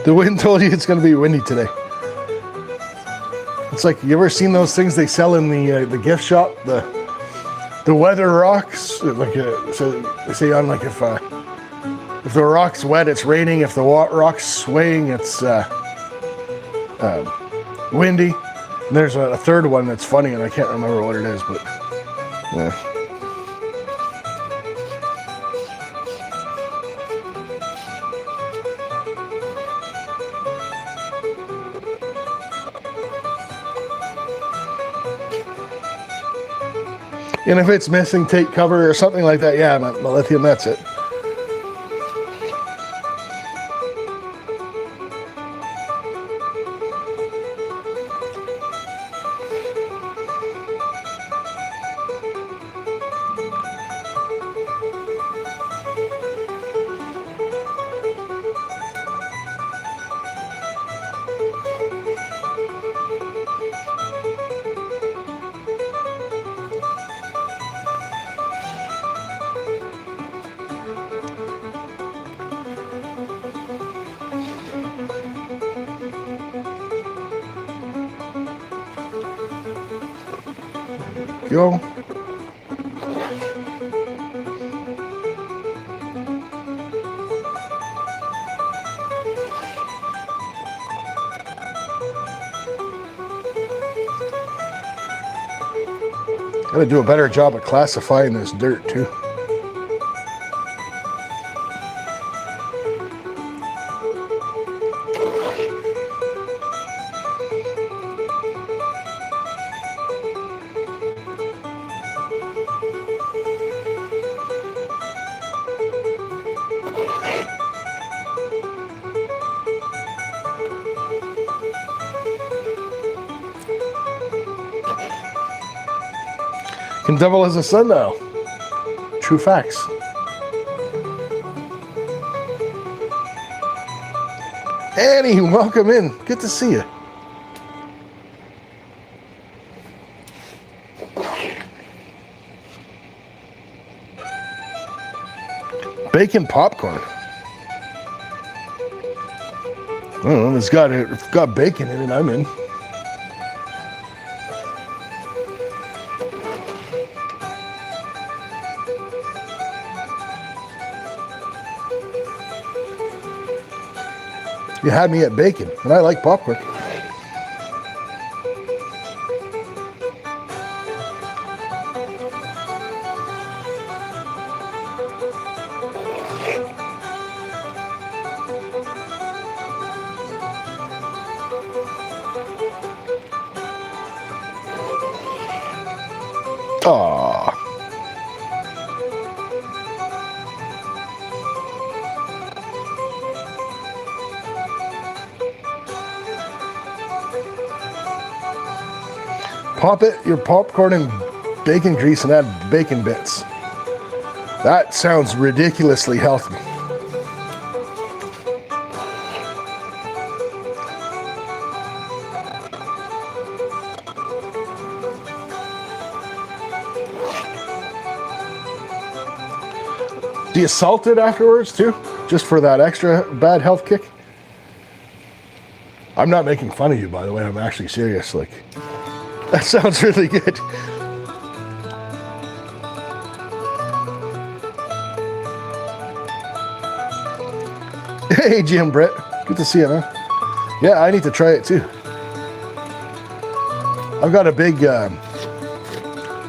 The wind told you it's going to be windy today. It's like, you ever seen those things they sell in the gift shop? The weather rocks. Like so they say on like if the rock's wet, it's raining. If the rock's swaying, it's windy. And there's a third one that's funny, and I can't remember what it is, but yeah. And if it's missing, take cover or something like that, yeah, lithium, that's it. Go. Gotta do a better job of classifying this dirt too. Can double as a sundial. True facts. Annie, welcome in. Good to see you. Bacon popcorn. I don't know, it's got bacon in it, I'm in. You had me at bacon, and I like popcorn. Aww. Pop your popcorn in bacon grease and add bacon bits. That sounds ridiculously healthy. Do you salt it afterwards too? Just for that extra bad health kick? I'm not making fun of you, by the way. I'm actually serious. Like, that sounds really good. Hey, Jim Brett. Good to see you, man. Yeah, I need to try it too. I've got a big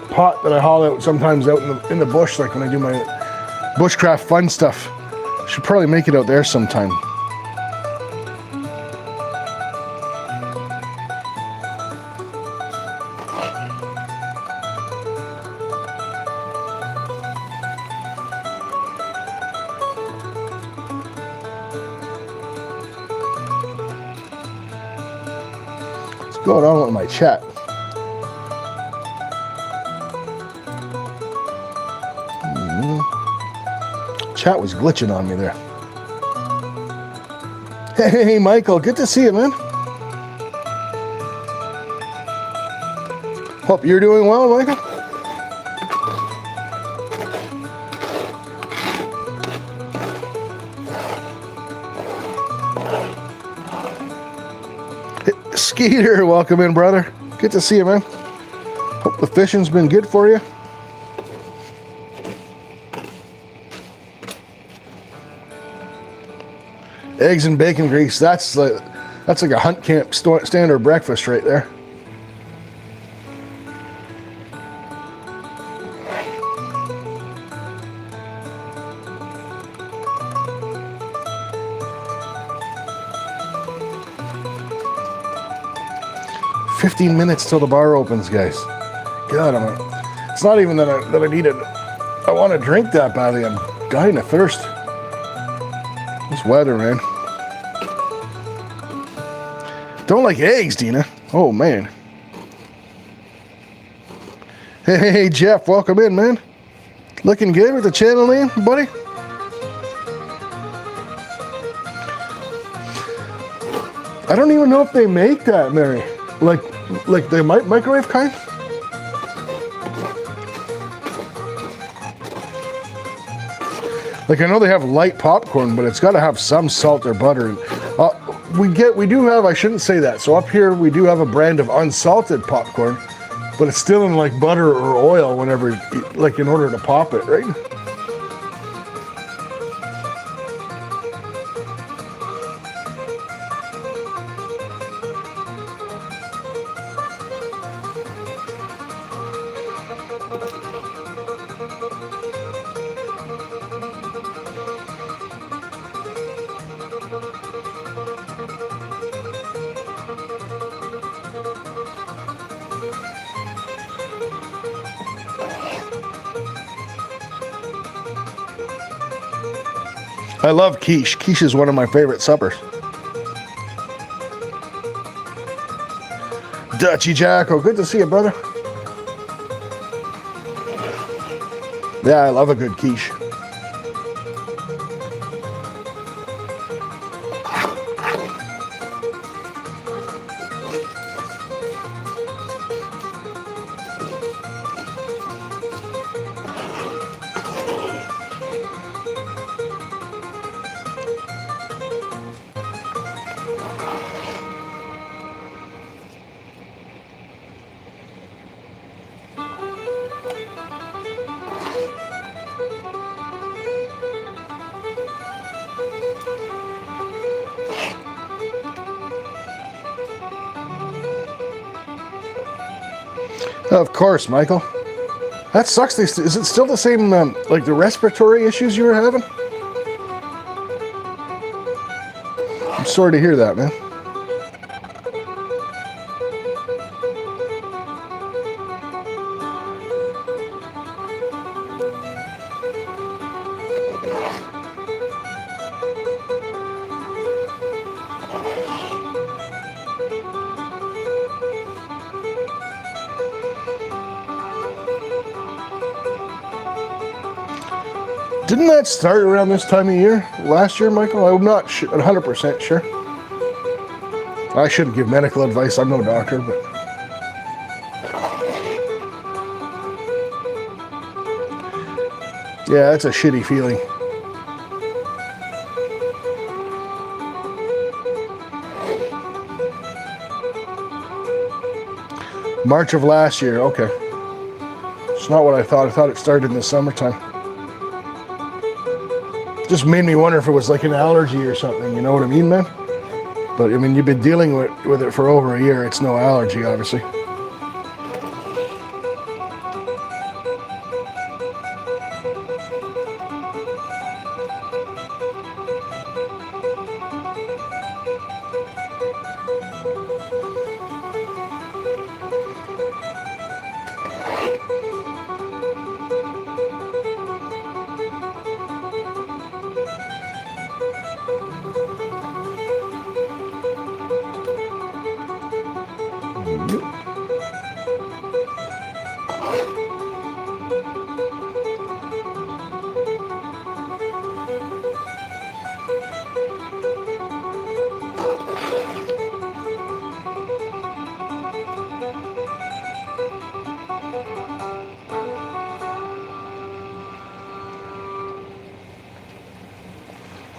pot that I haul out sometimes out in the bush, like when I do my bushcraft fun stuff. Should probably make it out there sometime. What's going on with my chat? Chat was glitching on me there. Hey, Michael, good to see you, man. Hope you're doing well, Michael. Hey, Skeeter, welcome in, brother. Good to see you, man. Hope the fishing's been good for you. Eggs and bacon grease, that's like a hunt camp standard breakfast right there. "15 minutes till the bar opens, guys." God, it's not even that I need it. I want to drink that badly. I'm dying of thirst. This weather, man. Don't like eggs, Dina. Oh, man. Hey, Jeff, welcome in, man. Looking good with the channel name, buddy? I don't even know if they make that, Mary. Like the microwave kind? Like, I know they have light popcorn, but it's got to have some salt or butter. We do have, I shouldn't say that. So up here, we do have a brand of unsalted popcorn, but it's still in like butter or oil whenever, like in order to pop it, right? I love quiche. Quiche is one of my favorite suppers. Dutchy Jacko, good to see you, brother. Yeah, I love a good quiche. Of course, Michael. That sucks. Is it still the same, like the respiratory issues you were having? I'm sorry to hear that, man. Didn't that start around this time of year last year, Michael? I'm not 100% sure. I shouldn't give medical advice. I'm no doctor, but yeah, it's a shitty feeling. March of last year, okay. It's not what I thought. I thought it started in the summertime. Just made me wonder if it was like an allergy or something, you know what I mean, man? But I mean, you've been dealing with it for over a year. It's no allergy, obviously.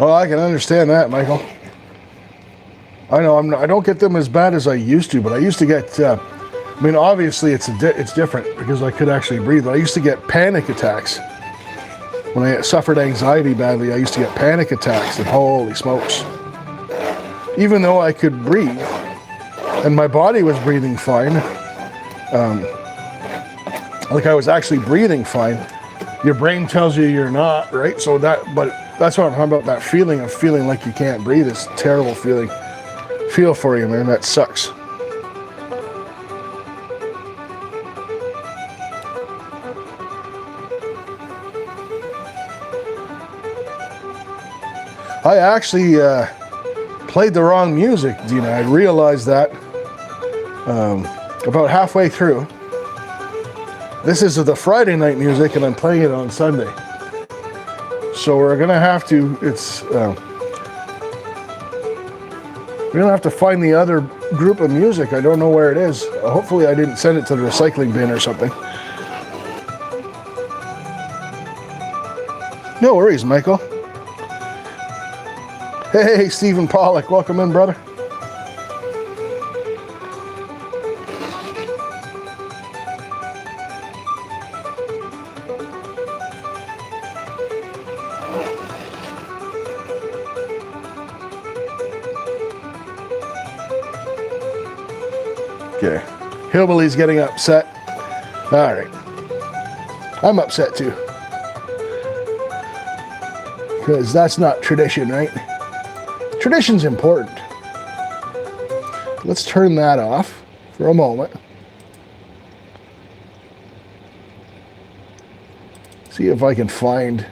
Oh, I can understand that, Michael. I know I don't get them as bad as I used to, but I used to get. I mean, obviously it's different because I could actually breathe. But I used to get panic attacks when I suffered anxiety badly. I used to get panic attacks, and holy smokes! Even though I could breathe and my body was breathing fine, like I was actually breathing fine, your brain tells you you're not, right? So but that's what I'm talking about, that feeling of feeling like you can't breathe. It's a terrible feeling. Feel for you, man. That sucks. I actually played the wrong music, Dina. I realized that about halfway through. This is the Friday night music, and I'm playing it on Sunday. So we're gonna have to. We're gonna have to find the other group of music. I don't know where it is. Hopefully, I didn't send it to the recycling bin or something. No worries, Michael. Hey, Stephen Pollock, welcome in, brother. Okay, Hillbilly's getting upset. All right, I'm upset too, because that's not tradition, right? Tradition's important. Let's turn that off for a moment. See if I can find.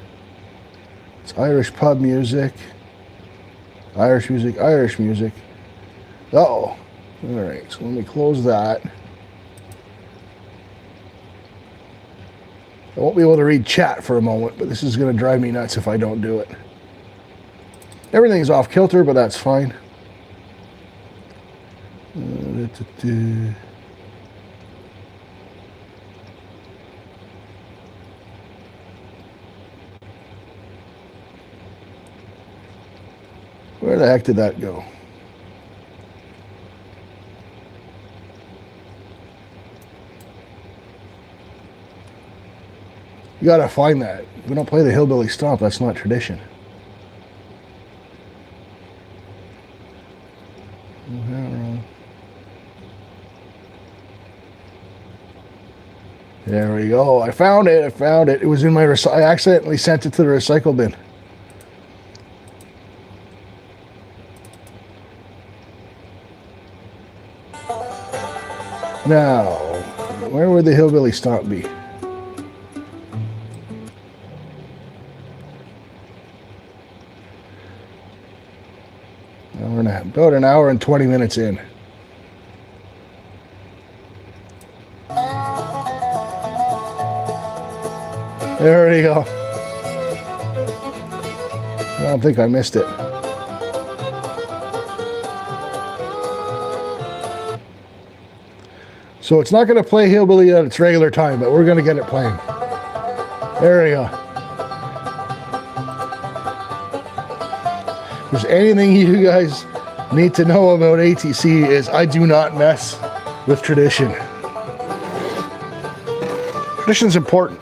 It's Irish pub music. Irish music, Irish music. Uh-oh. All right, so let me close that. I won't be able to read chat for a moment, but this is going to drive me nuts if I don't do it. Everything's off kilter, but that's fine. Where the heck did that go? You gotta find that. We don't play the hillbilly stomp. That's not tradition. There we go. I found it. I found it. It was in my I accidentally sent it to the recycle bin. Now, where would the hillbilly stomp be? About an hour and 20 minutes in. There we go. I don't think I missed it. So it's not going to play hillbilly at its regular time, but we're going to get it playing. There we go. If there's anything you guys need to know about ATC is I do not mess with tradition. Tradition's important.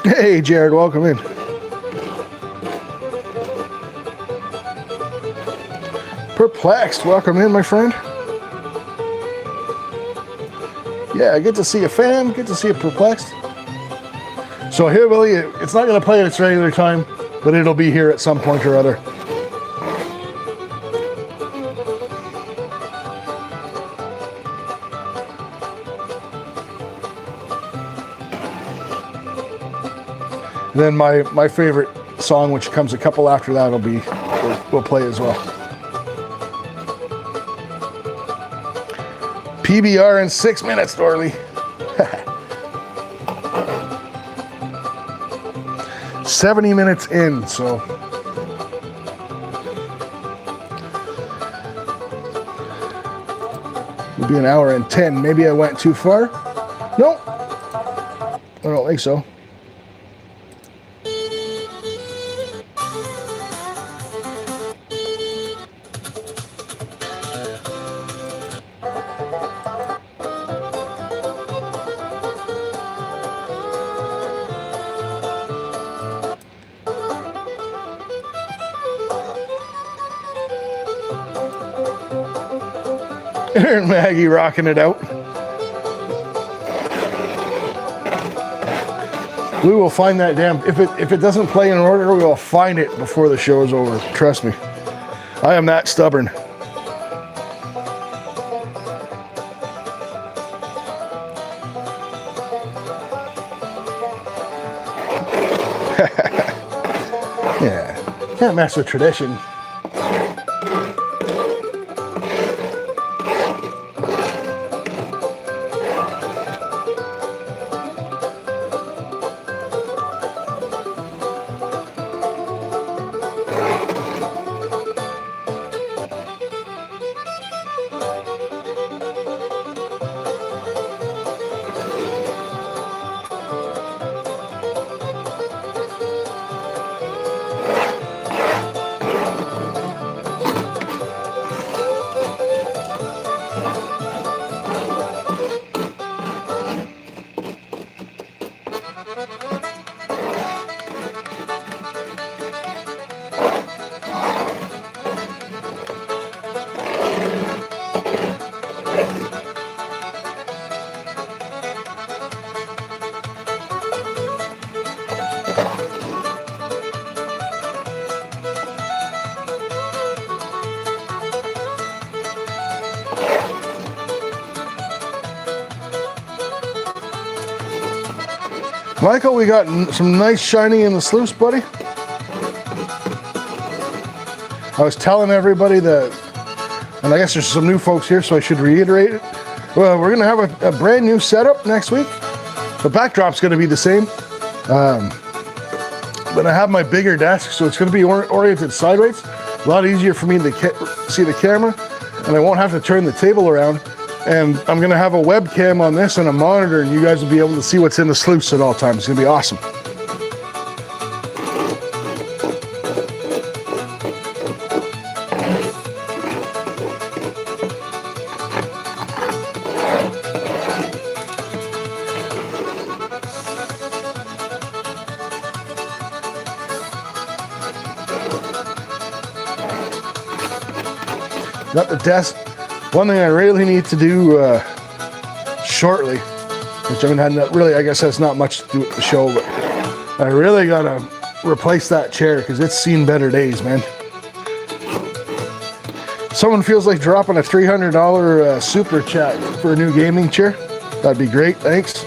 Hey Jared, welcome in. Perplexed, welcome in, my friend. Yeah, good to see you, fam. Good to see you, Perplexed. So hillbilly, it's not going to play at its regular time, but it'll be here at some point or other. And then my favorite song, which comes a couple after that, will play as well. PBR in 6 minutes, Dorley. 70 minutes in, so. It'll be an hour and 10. Maybe I went too far. Nope. I don't think so. There's Maggie rocking it out. We will find that damn, if it doesn't play in order, we will find it before the show is over. Trust me. I am that stubborn. Yeah, can't mess with tradition. Michael, we got some nice shiny in the sluice, buddy. I was telling everybody that, and I guess there's some new folks here, so I should reiterate it. Well, we're gonna have a brand new setup next week. The backdrop's gonna be the same. But I have my bigger desk, so it's gonna be oriented sideways. A lot easier for me to see the camera, and I won't have to turn the table around. And I'm gonna have a webcam on this and a monitor, and you guys will be able to see what's in the sluice at all times. It's gonna be awesome. Got the desk. One thing I really need to do shortly, which I mean, I guess that's not much to do with the show, but I really gotta replace that chair because it's seen better days, man. Someone feels like dropping a $300 super chat for a new gaming chair. That'd be great, thanks.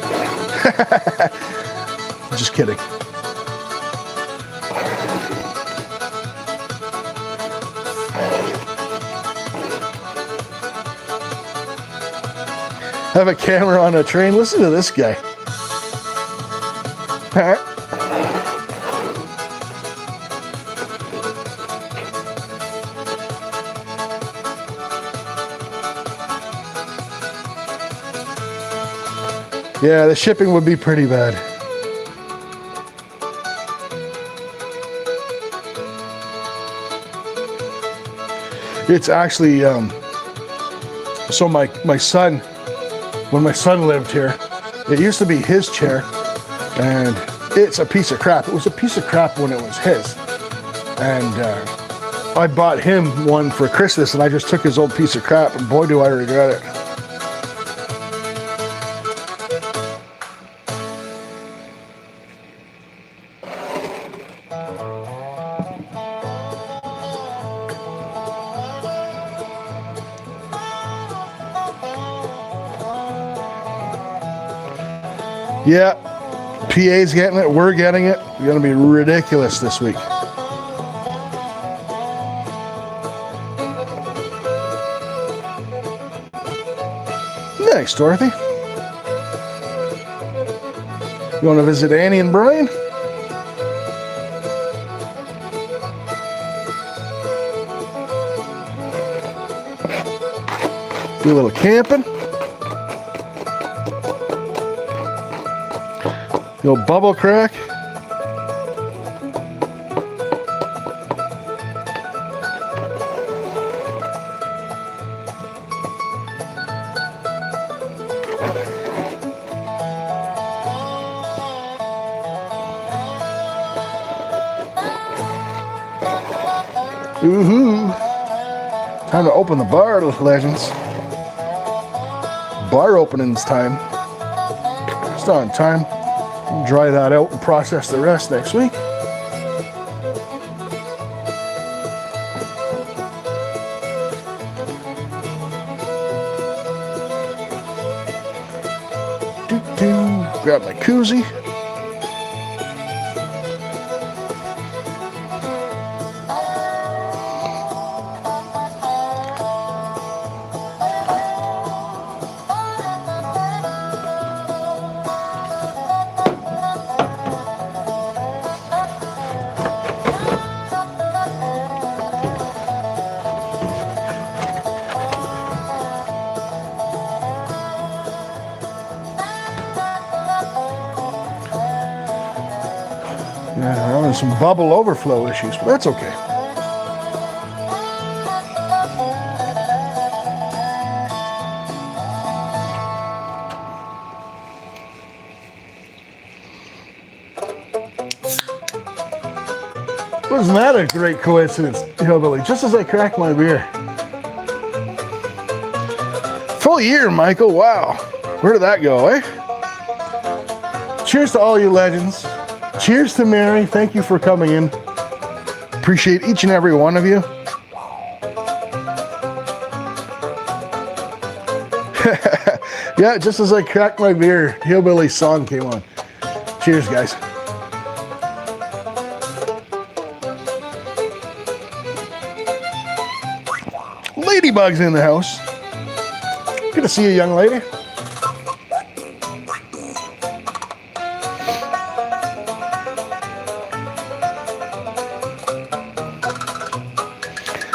Just kidding. Have a camera on a train. Listen to this guy. Yeah, the shipping would be pretty bad. It's actually, so my son, when my son lived here, it used to be his chair, and it's a piece of crap. It was a piece of crap when it was his. And I bought him one for Christmas, and I just took his old piece of crap, and boy, do I regret it. Yeah, PA's getting it, we're getting it. It's gonna be ridiculous this week. Thanks, Dorothy. You wanna visit Annie and Brian? Do a little camping. Little bubble crack. Woohoo! Time to open the bar, legends. Bar opening's time. Just on time. Dry that out and process the rest next week. Grab my koozie. Yeah, we're having some bubble overflow issues, but that's okay. Wasn't that a great coincidence, Hillbilly? Just as I cracked my beer. Full year, Michael. Wow. Where did that go, eh? Cheers to all you legends. Cheers to Mary. Thank you for coming in. Appreciate each and every one of you. Yeah, just as I cracked my beer, Hillbilly song came on. Cheers, guys. Ladybugs in the house. Good to see you, young lady.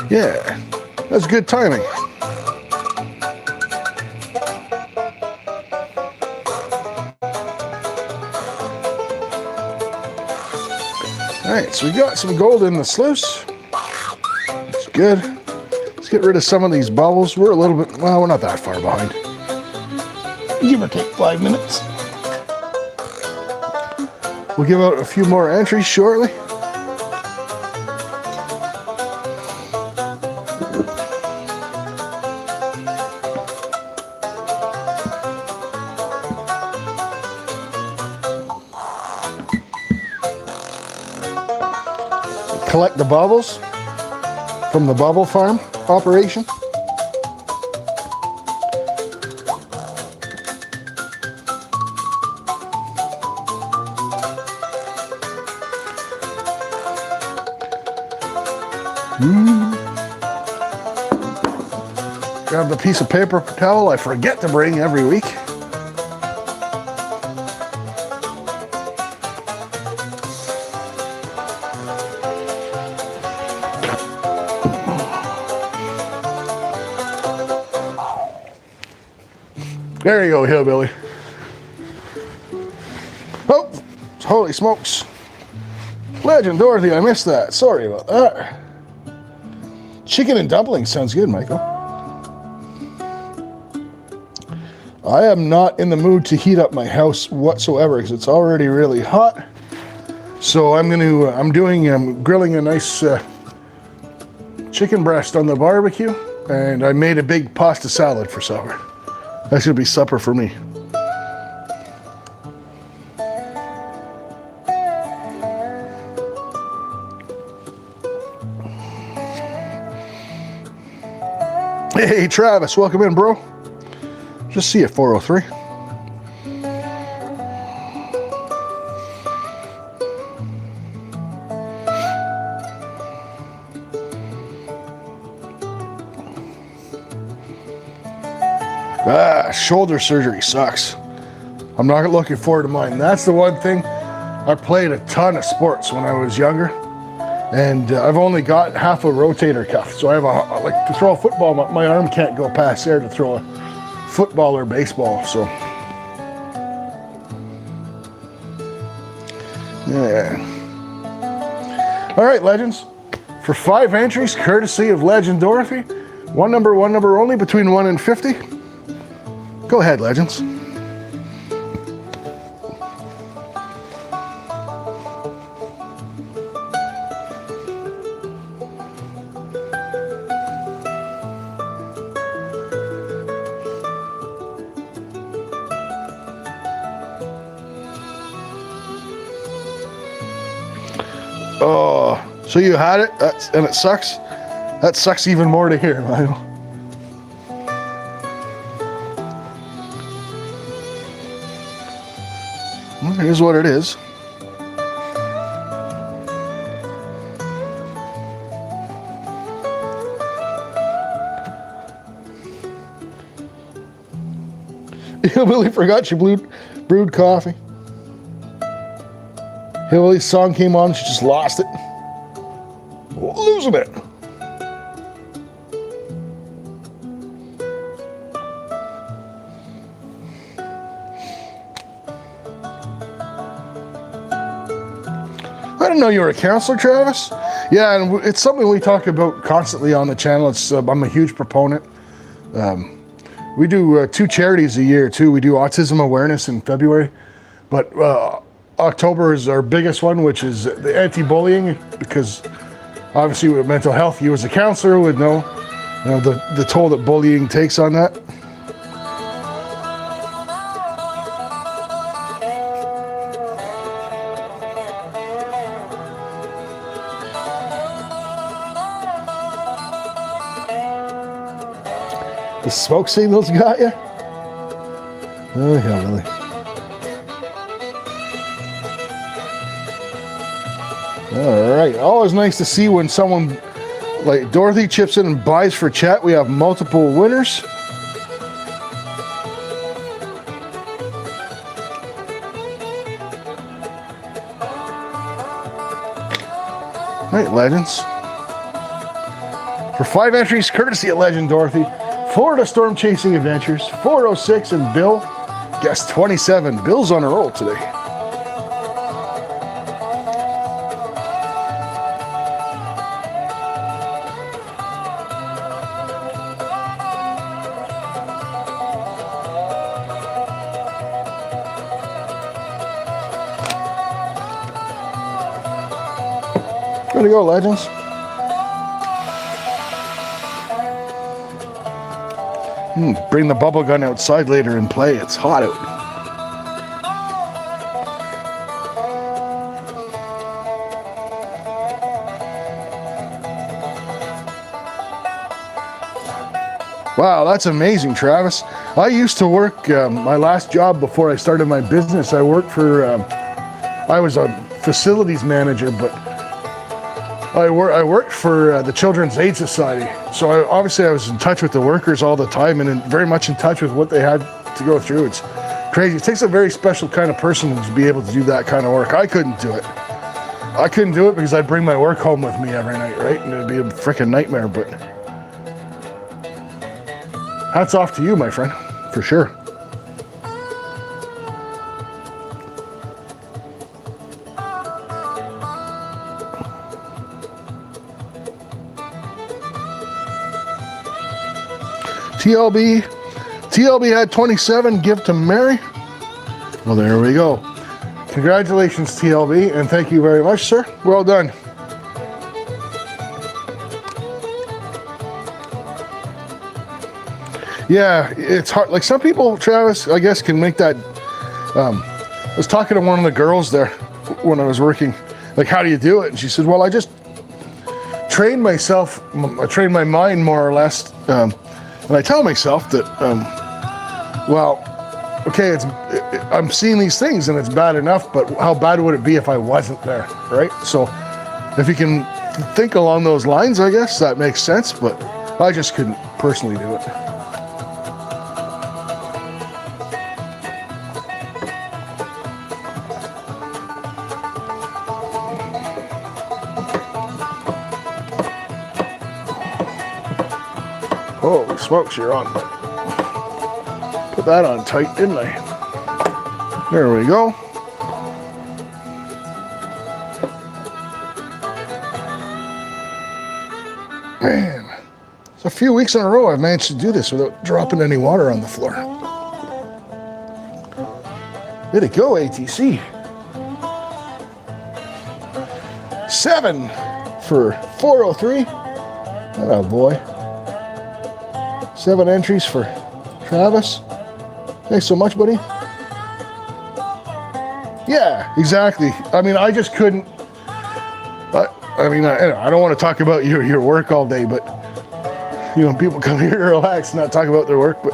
Yeah, that's good timing. Alright, so we got some gold in the sluice. That's good. Let's get rid of some of these bubbles. We're a little bit, well, we're not that far behind. Give or take 5 minutes. We'll give out a few more entries shortly. Collect the bubbles from the bubble farm operation. Grab the piece of paper towel I forget to bring every week. There you go, hillbilly. Oh, holy smokes. Legend Dorothy, I missed that. Sorry about that. Chicken and dumplings sounds good, Michael. I am not in the mood to heat up my house whatsoever because it's already really hot. So I'm grilling a nice chicken breast on the barbecue, and I made a big pasta salad for supper. That's gonna be supper for me. Hey Travis, welcome in, bro. Just see you at 403. Shoulder surgery sucks. I'm not looking forward to mine. That's the one thing. I played a ton of sports when I was younger, and I've only got half a rotator cuff. So I have like to throw a football, my arm can't go past there to throw a football or baseball. So yeah. All right, legends. For 5 entries, courtesy of Legend Dorothy, one number only between 1 and 50. Go ahead, legends. Oh, so you had it, and it sucks? That sucks even more to hear, Michael. Well, here's what it is. Hillbilly forgot she brewed coffee. Hillbilly's song came on, she just lost it. Losing it. I didn't know you were a counselor, Travis. Yeah, and it's something we talk about constantly on the channel. I'm a huge proponent. We do 2 charities a year too. We do autism awareness in February, but October is our biggest one, which is the anti-bullying, because obviously with mental health, you as a counselor would know, the toll that bullying takes on that. The smoke signals got you? Oh, yeah, really. All right, always nice to see when someone like Dorothy chips in and buys for chat. We have multiple winners. Right, legends. For 5 entries, courtesy of Legend Dorothy, Florida Storm Chasing Adventures, 406, and Bill, guess 27. Bill's on a roll today. Way to go, legends. Bring the bubble gun outside later and play. It's hot out. Wow, that's amazing, Travis. I used to work, my last job before I started my business, I worked for, I was a facilities manager, but I worked for the Children's Aid Society. So obviously I was in touch with the workers all the time and very much in touch with what they had to go through. It's crazy. It takes a very special kind of person to be able to do that kind of work. I couldn't do it. I couldn't do it because I'd bring my work home with me every night, right? And it'd be a freaking nightmare, but hats off to you, my friend, for sure. TLB had 27, give to Mary. Well, there we go. Congratulations, TLB, and thank you very much, sir. Well done. Yeah, it's hard. Like some people, Travis, I guess, can make that. I was talking to one of the girls there when I was working, like, how do you do it? And she said, well, I just train myself, I train my mind more or less. And I tell myself that, well, okay, I'm seeing these things and it's bad enough, but how bad would it be if I wasn't there, right? So if you can think along those lines, I guess that makes sense, but I just couldn't personally do it. Holy smokes, you're on. Put that on tight, didn't I? There we go. Man, it's a few weeks in a row I've managed to do this without dropping any water on the floor. Way to go, ATC. 7 for 403. Oh boy. 7 entries for Travis. Thanks so much, buddy. Yeah, exactly. I mean, I just couldn't. I don't want to talk about your work all day, but you know, people come here to relax, not talk about their work. But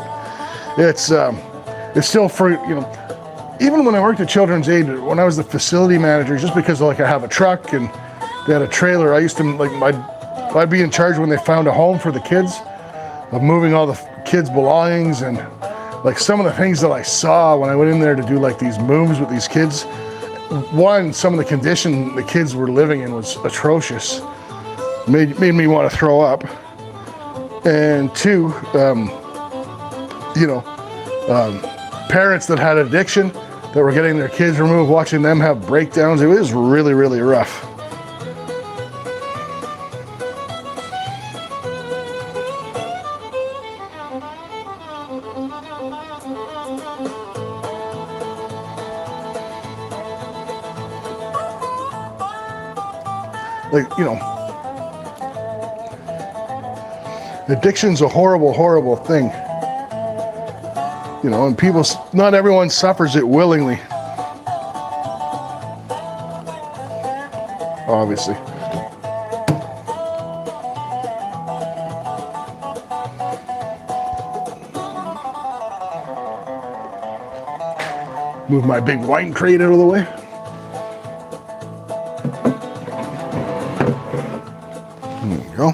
it's still for, you know, even when I worked at Children's Aid, when I was the facility manager, just because like I have a truck and they had a trailer, I used to like I'd be in charge when they found a home for the kids, of moving all the kids' belongings, and like some of the things that I saw when I went in there to do like these moves with these kids. One, some of the condition the kids were living in was atrocious. Made me want to throw up. And 2, parents that had addiction, that were getting their kids removed, watching them have breakdowns. It was really, really rough. Like, you know, addiction's a horrible, horrible thing. You know, and people, not everyone suffers it willingly. Obviously. Move my big wine crate out of the way. There we go.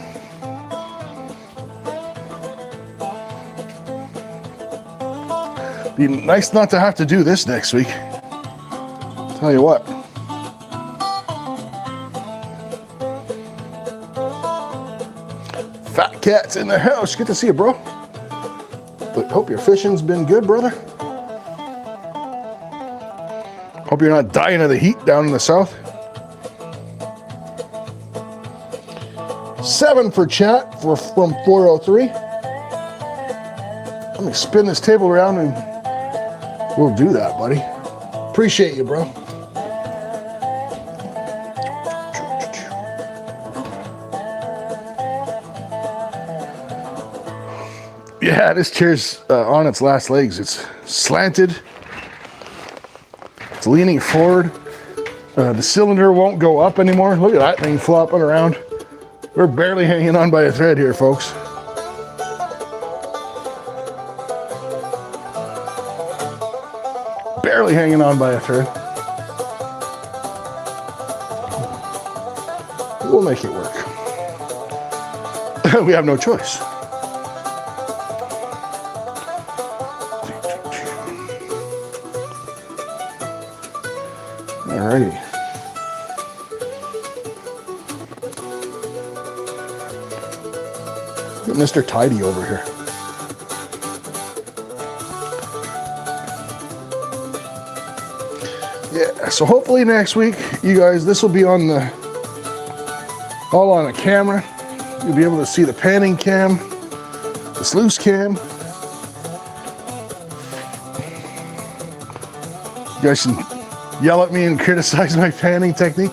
Be nice not to have to do this next week. Tell you what. Cat's in the house. Good to see you, bro. But hope your fishing's been good, brother. Hope you're not dying of the heat down in the south. 7 for chat from 403. Let me spin this table around and we'll do that, buddy. Appreciate you, bro. Yeah, this chair's on its last legs. It's slanted. It's leaning forward. The cylinder won't go up anymore. Look at that thing flopping around. We're barely hanging on by a thread here, folks. Barely hanging on by a thread. We'll make it work. We have no choice. Alrighty. Get Mr. Tidy over here. Yeah, so hopefully next week, you guys, this will be on the, all on a camera. You'll be able to see the panning cam, the sluice cam. You guys can yell at me and criticize my panning technique.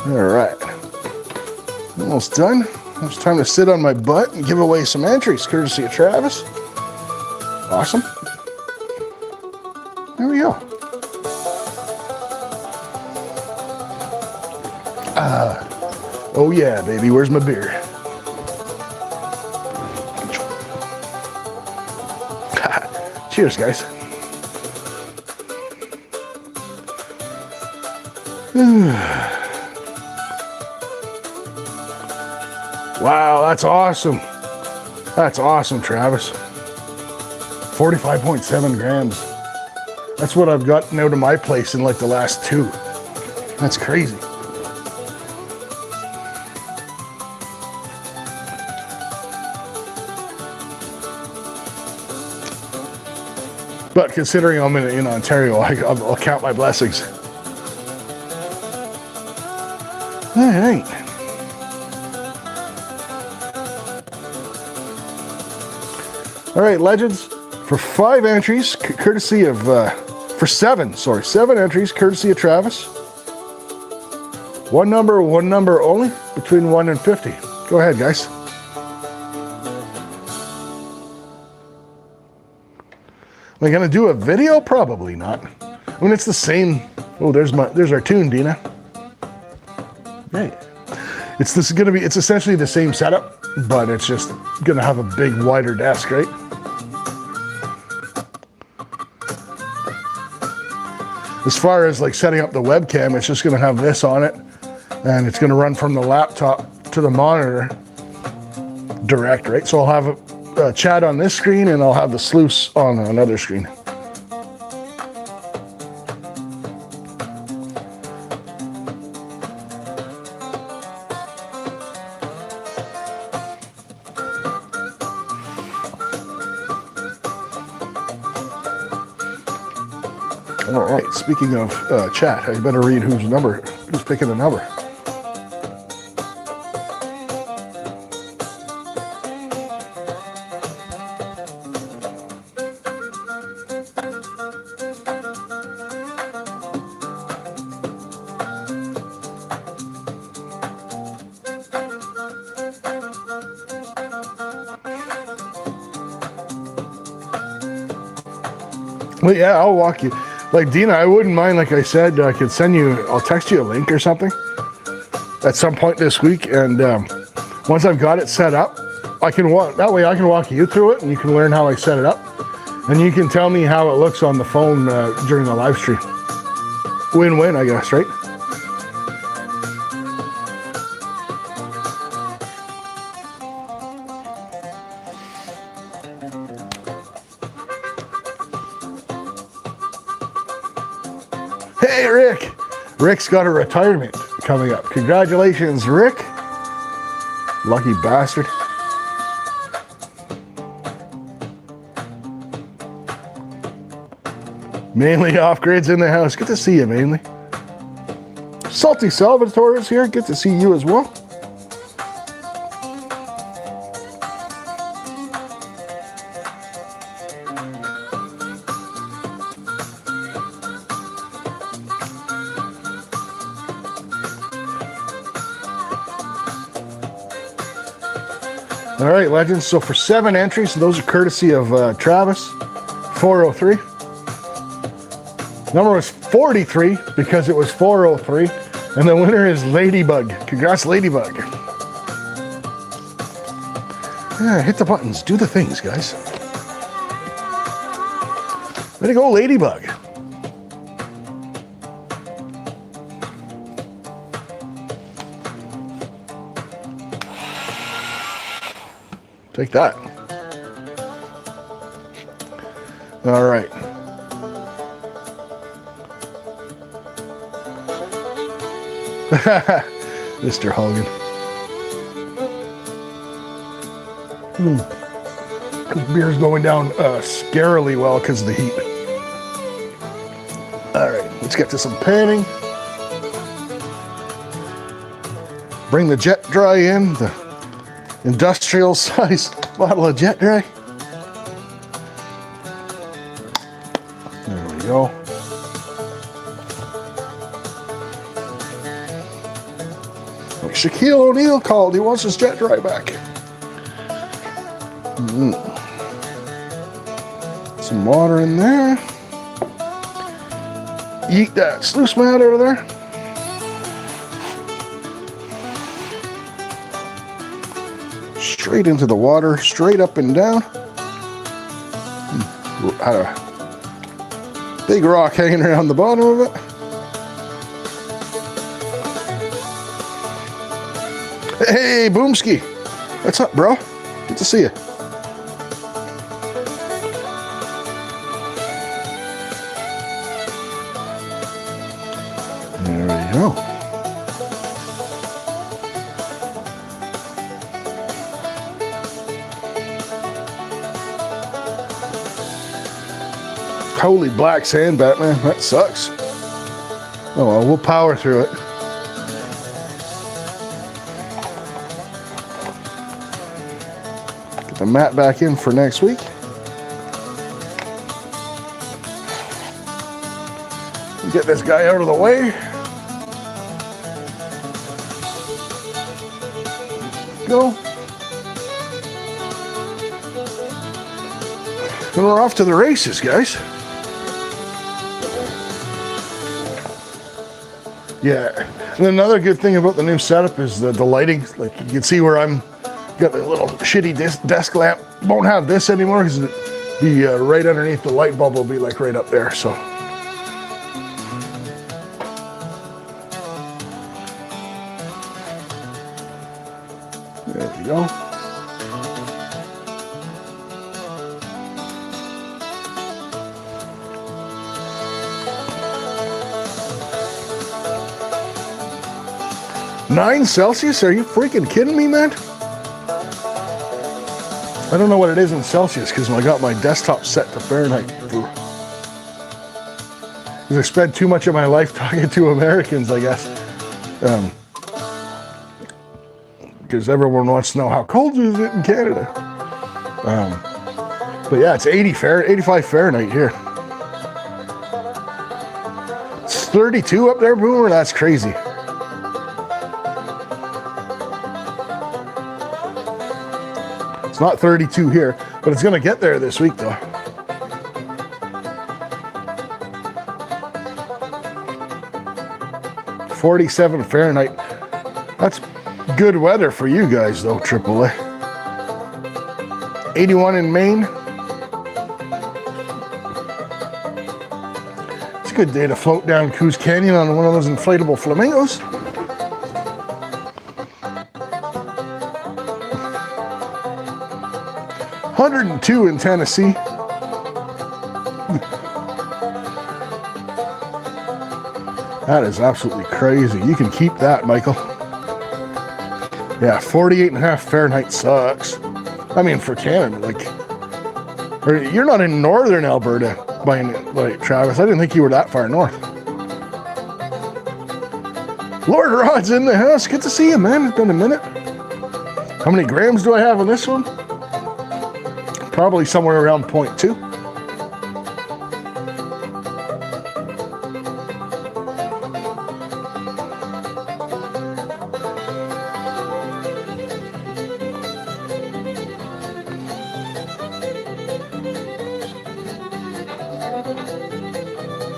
All right, almost done. It's time to sit on my butt and give away some entries, courtesy of Travis. Awesome. There we go. Oh yeah, baby, where's my beer? Cheers, guys. Wow, that's awesome. That's awesome, Travis. 45.7 grams. That's what I've gotten out of my place in like the last 2. That's crazy. But considering I'm in Ontario, I'll count my blessings. All right. All right, legends, for 5 entries, courtesy of, for 7 entries, courtesy of Travis. One number only, between 1 and 50. Go ahead, guys. Am I gonna do a video? Probably not. I mean, it's the same. Oh, there's our tune, Dina. Hey, it's essentially the same setup, but it's just gonna have a big, wider desk, right? As far as like setting up the webcam, it's just gonna have this on it, and it's gonna run from the laptop to the monitor direct, right? So I'll have a chat on this screen, and I'll have the sluice on another screen. All right, speaking of chat, I better read who's picking the number. Well, yeah, I'll walk you. Like, Dina, I wouldn't mind, like I said, I could I'll text you a link or something at some point this week, and once I've got it set up, that way I can walk you through it, and you can learn how I set it up, and you can tell me how it looks on the phone during the live stream. Win-win, I guess, right? Hey, Rick. Rick's got a retirement coming up. Congratulations, Rick. Lucky bastard. Mainly off-grids in the house. Good to see you, Mainly. Salty Salvatore is here. Good to see you as well. All right, legends. So for 7 entries, those are courtesy of Travis, 403. Number was 43 because it was 403. And the winner is Ladybug. Congrats, Ladybug. Yeah, hit the buttons. Do the things, guys. Way to go, Ladybug. Take that. All right. Mr. Hogan. This beer's going down scarily well because of the heat. All right, let's get to some panning. Bring the Jet Dry in, the industrial size bottle of Jet Dry. There we go. Like Shaquille O'Neal called, he wants his Jet Dry back. Some water in there. Eat that sluice mat out of there. Straight into the water, straight up and down. Had a big rock hanging around the bottom of it. Hey, Boomski. What's up, bro? Good to see you. There we go. Holy black sand, Batman. That sucks. Oh well, we'll power through it. Get the mat back in for next week. Get this guy out of the way. Go. And we're off to the races, guys. Yeah, and another good thing about the new setup is the lighting. Like you can see where I'm got the little shitty desk lamp. Won't have this anymore because it'll be right underneath the light bulb will be like right up there. So there we go. Nine Celsius? Are you freaking kidding me, man? I don't know what it is in Celsius because I got my desktop set to Fahrenheit. Because I spent too much of my life talking to Americans, I guess. Because everyone wants to know how cold is it in Canada. But yeah, it's 85 Fahrenheit here. It's 32 up there, Boomer? That's crazy. It's not 32 here, but it's gonna get there this week though. .47 Fahrenheit. That's good weather for you guys though, AAA. 81 in Maine. It's a good day to float down Coos Canyon on one of those inflatable flamingos. .102 in Tennessee. That is absolutely crazy. You can keep that, Michael. Yeah, 48.5 Fahrenheit sucks. I mean, for Canada, like, or you're not in northern Alberta by any, like, Travis. I didn't think you were that far north. Lord Rod's in the house. Good to see you, man. It's been a minute. How many grams do I have on this one? Probably somewhere around 0.2.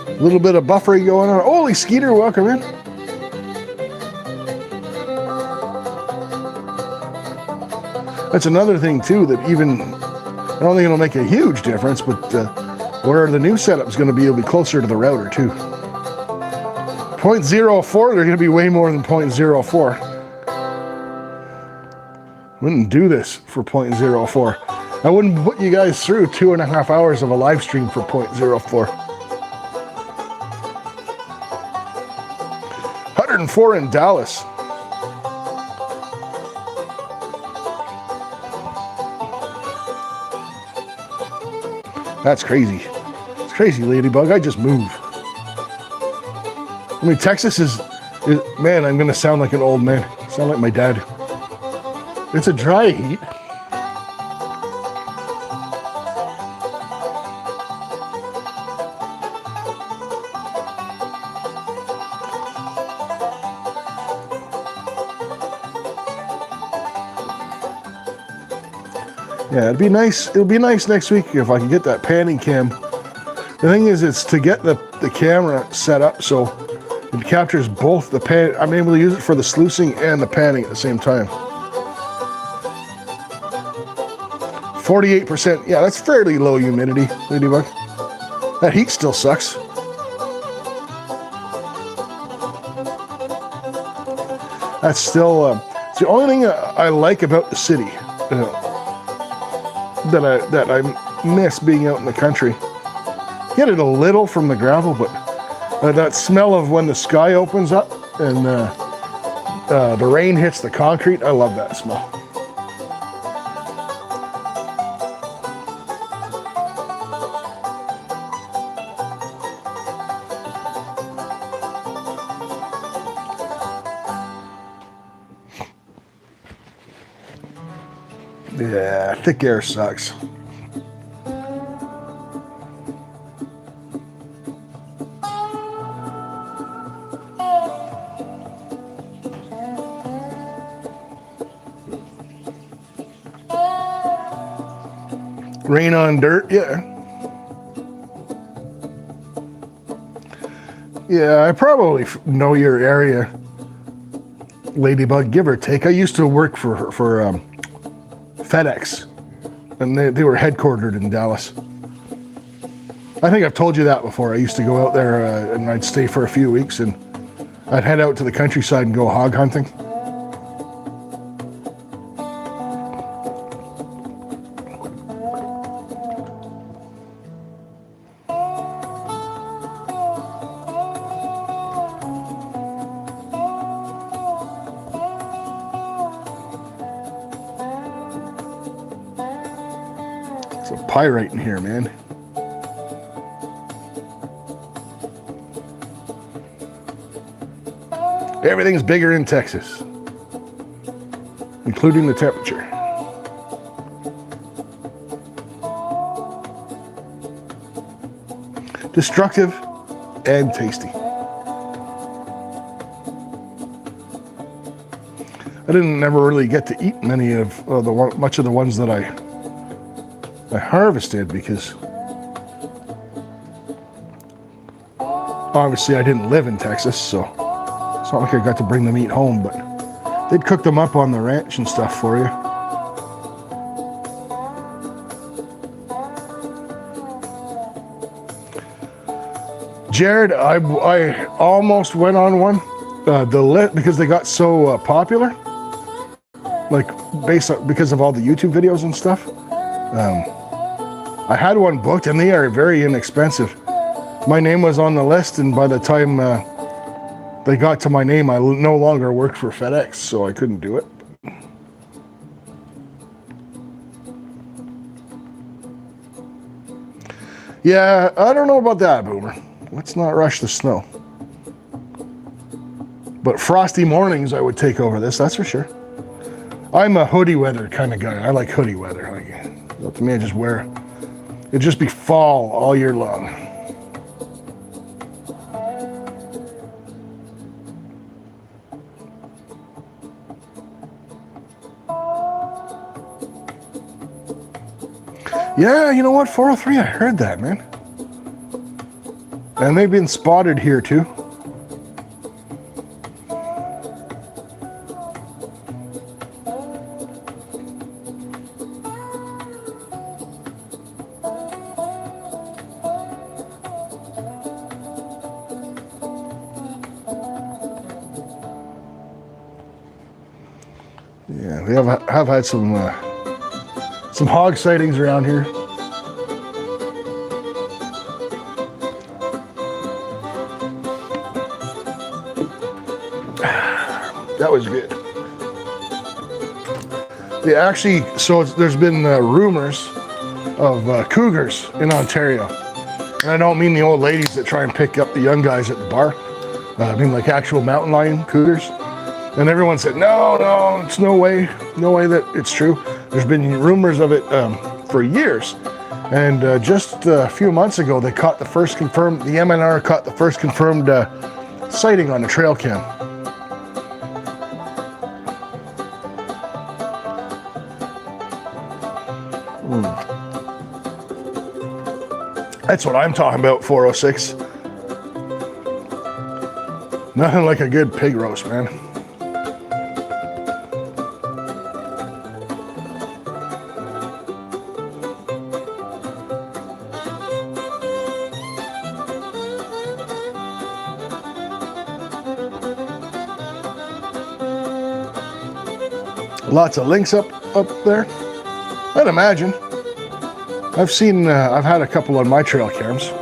A little bit of buffering going on. Holy Skeeter, welcome in. That's another thing too, that even, I don't think it'll make a huge difference, but where the new setup's going to be, it'll be closer to the router too. 0.04, they're going to be way more than 0.04. Wouldn't do this for 0.04. I wouldn't put you guys through 2.5 hours of a live stream for 0.04. 104 in Dallas. That's crazy. It's crazy, Ladybug. I just moved. I mean, Texas is man, I'm going to sound like an old man. Sound like my dad. It's a dry heat. Yeah, it'd be nice. It'll be nice next week if I can get that panning cam. The thing is, it's to get the camera set up so it captures both the pan. I'm able to use it for the sluicing and the panning at the same time. 48%. Yeah, that's fairly low humidity, Ladybug. That heat still sucks. That's still it's the only thing I like about the city. That I miss being out in the country. Get it a little from the gravel, but that smell of when the sky opens up and the rain hits the concrete, I love that smell. Yeah, thick air sucks. Rain on dirt, yeah. Yeah, I probably know your area, Ladybug, give or take. I used to work for FedEx, and they were headquartered in Dallas. I think I've told you that before. I used to go out there and I'd stay for a few weeks, and I'd head out to the countryside and go hog hunting. Pyrite in here, man. Everything's bigger in Texas, including the temperature. Destructive and tasty. I didn't never really get to eat many of much of the ones that I harvested, because obviously I didn't live in Texas, so it's not like I got to bring the meat home, but they'd cook them up on the ranch and stuff for you. Jared, I almost went on one, because they got so popular, like because of all the YouTube videos and stuff. I had one booked, and they are very inexpensive. My name was on the list, and by the time they got to my name, I no longer worked for FedEx, so I couldn't do it. Yeah, I don't know about that, Boomer. Let's not rush the snow. But frosty mornings, I would take over this, that's for sure. I'm a hoodie weather kind of guy. I like hoodie weather. Like, to me, I just wear, it'd just be fall all year long. Yeah, you know what? 403, I heard that, man. And they've been spotted here too. Yeah, we have had some hog sightings around here. That was good. They actually, so there's been rumors of cougars in Ontario. And I don't mean the old ladies that try and pick up the young guys at the bar. I mean like actual mountain lion cougars. And everyone said, no, it's no way that it's true. There's been rumors of it for years. And just a few months ago, they caught the first confirmed, the MNR caught the first confirmed sighting on the trail cam. That's what I'm talking about, 406. Nothing like a good pig roast, man. Lots of links up there, I'd imagine. I've seen, I've had a couple on my trail cams.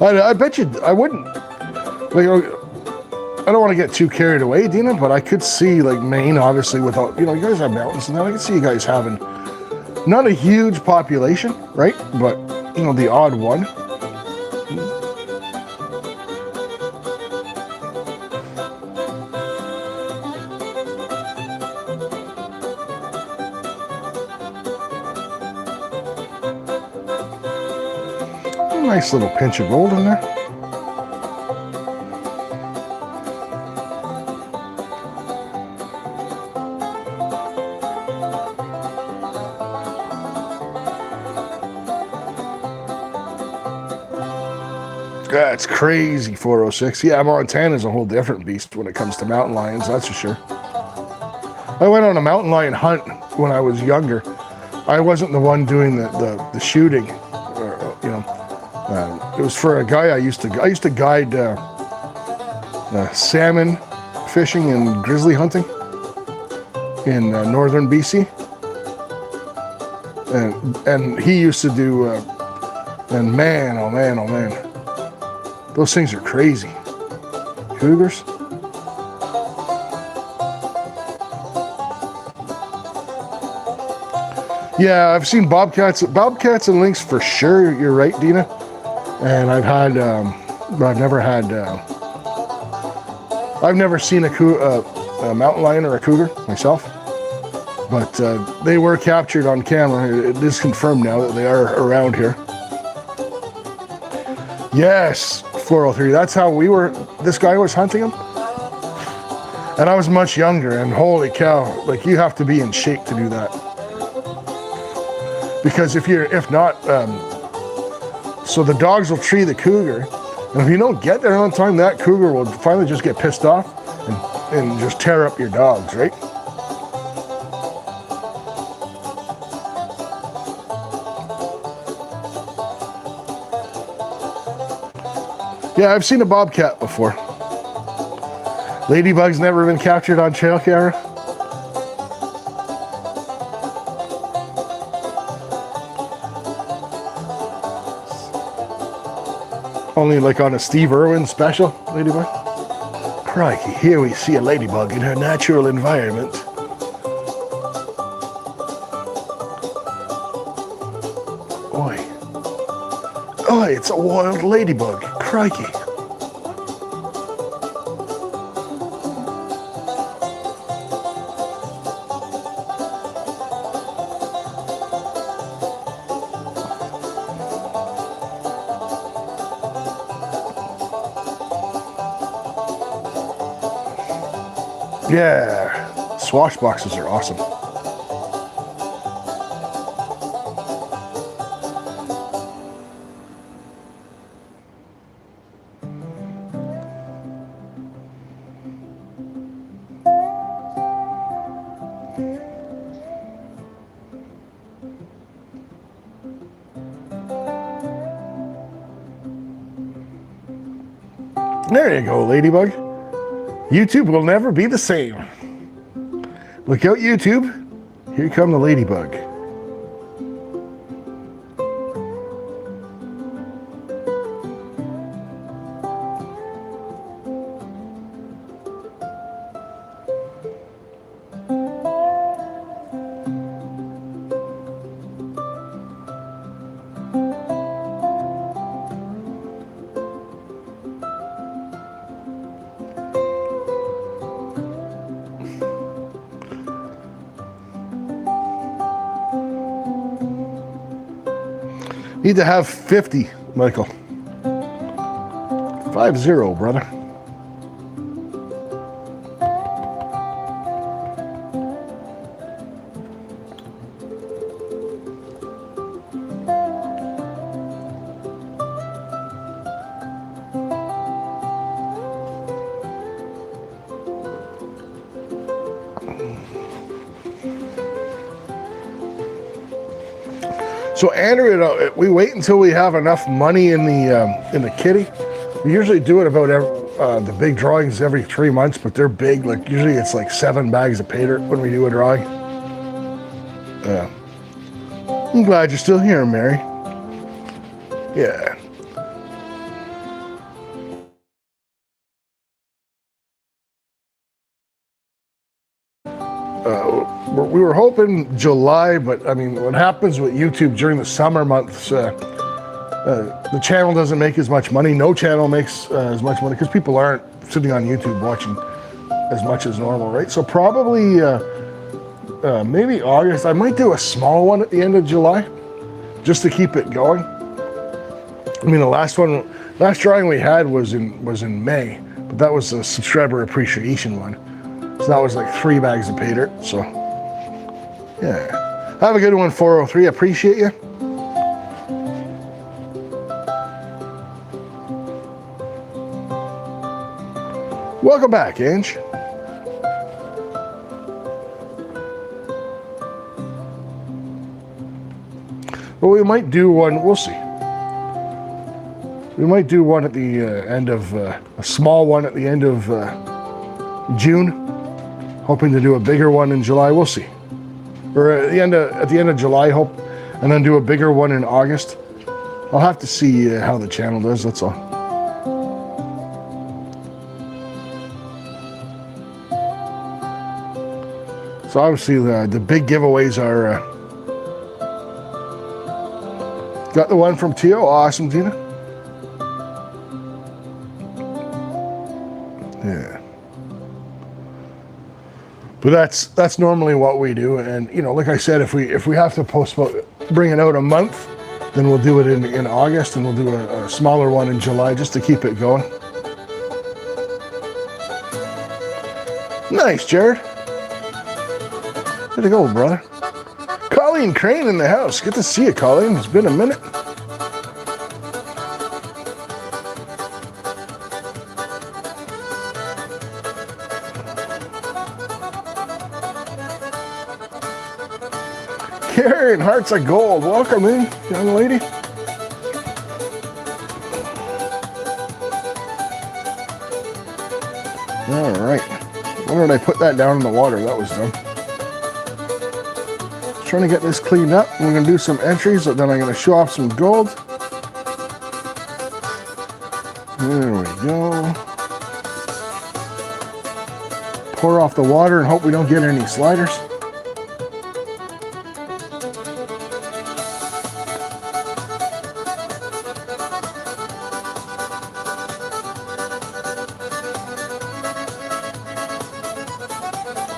I bet you, I wouldn't, like, I don't want to get too carried away, Dina, but I could see, like, Maine, obviously, without, you guys have mountains and that, I could see you guys having, not a huge population, right, but, the odd one. Nice little pinch of gold in there. That's crazy, 406. Yeah, Montana's a whole different beast when it comes to mountain lions, that's for sure. I went on a mountain lion hunt when I was younger. I wasn't the one doing the shooting, it was for a guy I used to guide salmon fishing and grizzly hunting in northern BC, and he used to do and man, oh man, those things are crazy. Cougars. Yeah, I've seen bobcats and lynx for sure. You're right, Dina. And I've had, but I've never seen a mountain lion or a cougar myself. But they were captured on camera. It is confirmed now that they are around here. Yes, 403. That's how this guy was hunting them. And I was much younger, and holy cow, like, you have to be in shape to do that. Because if not, so the dogs will tree the cougar, and if you don't get there on time, that cougar will finally just get pissed off and just tear up your dogs, right? Yeah, I've seen a bobcat before. Ladybug's never been captured on trail camera. Only like on a Steve Irwin special, ladybug. Crikey, here we see a ladybug in her natural environment. Oi. Oi, it's a wild ladybug. Crikey. Yeah, swashboxes are awesome. There you go, ladybug. YouTube will never be the same. Look out, YouTube. Here come the ladybug. Need to have 50, Michael. 50, brother. So Andrew, we wait until we have enough money in the kitty. We usually do it about the big drawings every 3 months, but they're big. Like usually it's like 7 bags of pay dirt when we do a drawing. I'm glad you're still here, Mary. Yeah. We were hoping July, but I mean, what happens with YouTube during the summer months, the channel doesn't make as much money. No channel makes as much money because people aren't sitting on YouTube watching as much as normal, right? So probably maybe August. I might do a small one at the end of July just to keep it going. I mean, the last drawing we had was in May, but that was a subscriber appreciation one. So that was like 3 bags of pay dirt. So yeah, have a good one, 403. Appreciate you. Welcome back, Ange. Well, we might do one. We'll see. We might do one at the end of a small one at the end of June. Hoping to do a bigger one in July. We'll see. Or at the end of July, hope, and then do a bigger one in August. I'll have to see how the channel does. That's all. So obviously the big giveaways are. Got the one from Tio. Awesome, Tina. Yeah. But that's normally what we do, and you know, like I said, if we have to postpone, bring it out a month, then we'll do it in August, and we'll do a smaller one in July just to keep it going. Nice, Jared. Way to go, brother. Colleen Crane in the house. Good to see you, Colleen. It's been a minute. Karen, Hearts of Gold. Welcome in, young lady. All right. When did I put that down in the water? That was done. Trying to get this cleaned up. We're going to do some entries, but then I'm going to show off some gold. There we go. Pour off the water and hope we don't get any sliders.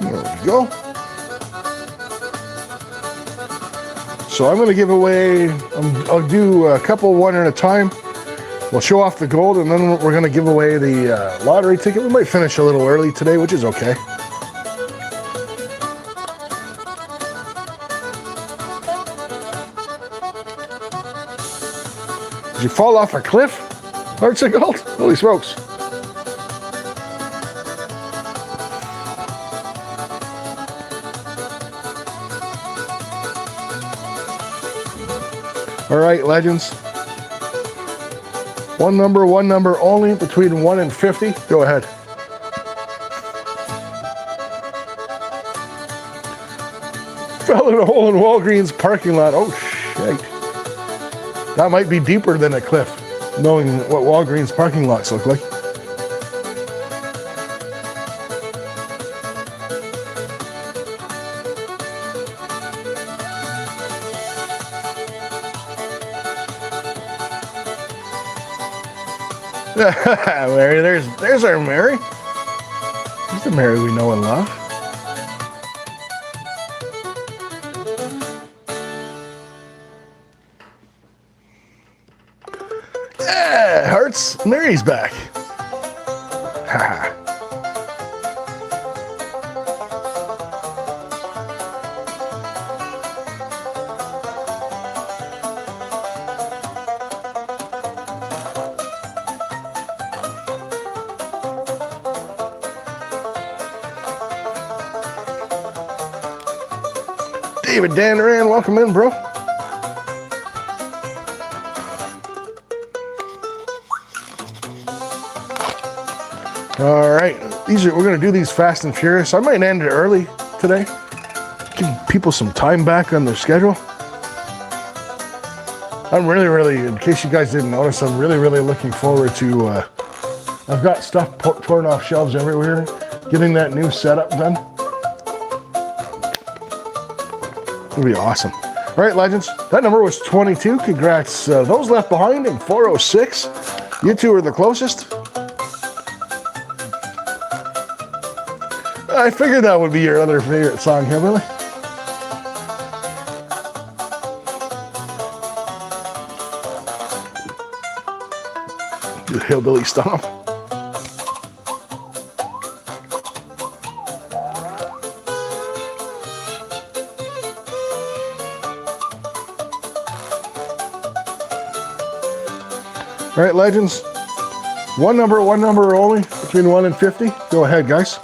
There we go. So I'm going to give away, I'll do a couple one at a time. We'll show off the gold, and then we're going to give away the lottery ticket. We might finish a little early today, which is okay. Did you fall off a cliff? Hearts of gold? Holy smokes. All right, legends. One number only, between 1 and 50. Go ahead. Fell in a hole in Walgreens parking lot. Oh, shit. That might be deeper than a cliff, knowing what Walgreens parking lots look like. Mary, there's our Mary. There's the Mary we know and love. Yeah, hearts, Mary's back. Haha. David Danderan, welcome in, bro. All right, we're gonna do these fast and furious. I might end it early today. Give people some time back on their schedule. I'm really, in case you guys didn't notice, I'm really looking forward to, I've got stuff torn off shelves everywhere, getting that new setup done. It'll be awesome. All right, legends, that number was 22. Congrats, those left behind in 406. You two are the closest. I figured that would be your other favorite song, Hillbilly. Do Hillbilly Stomp. All right, legends. One number only, between 1 and 50. Go ahead, guys.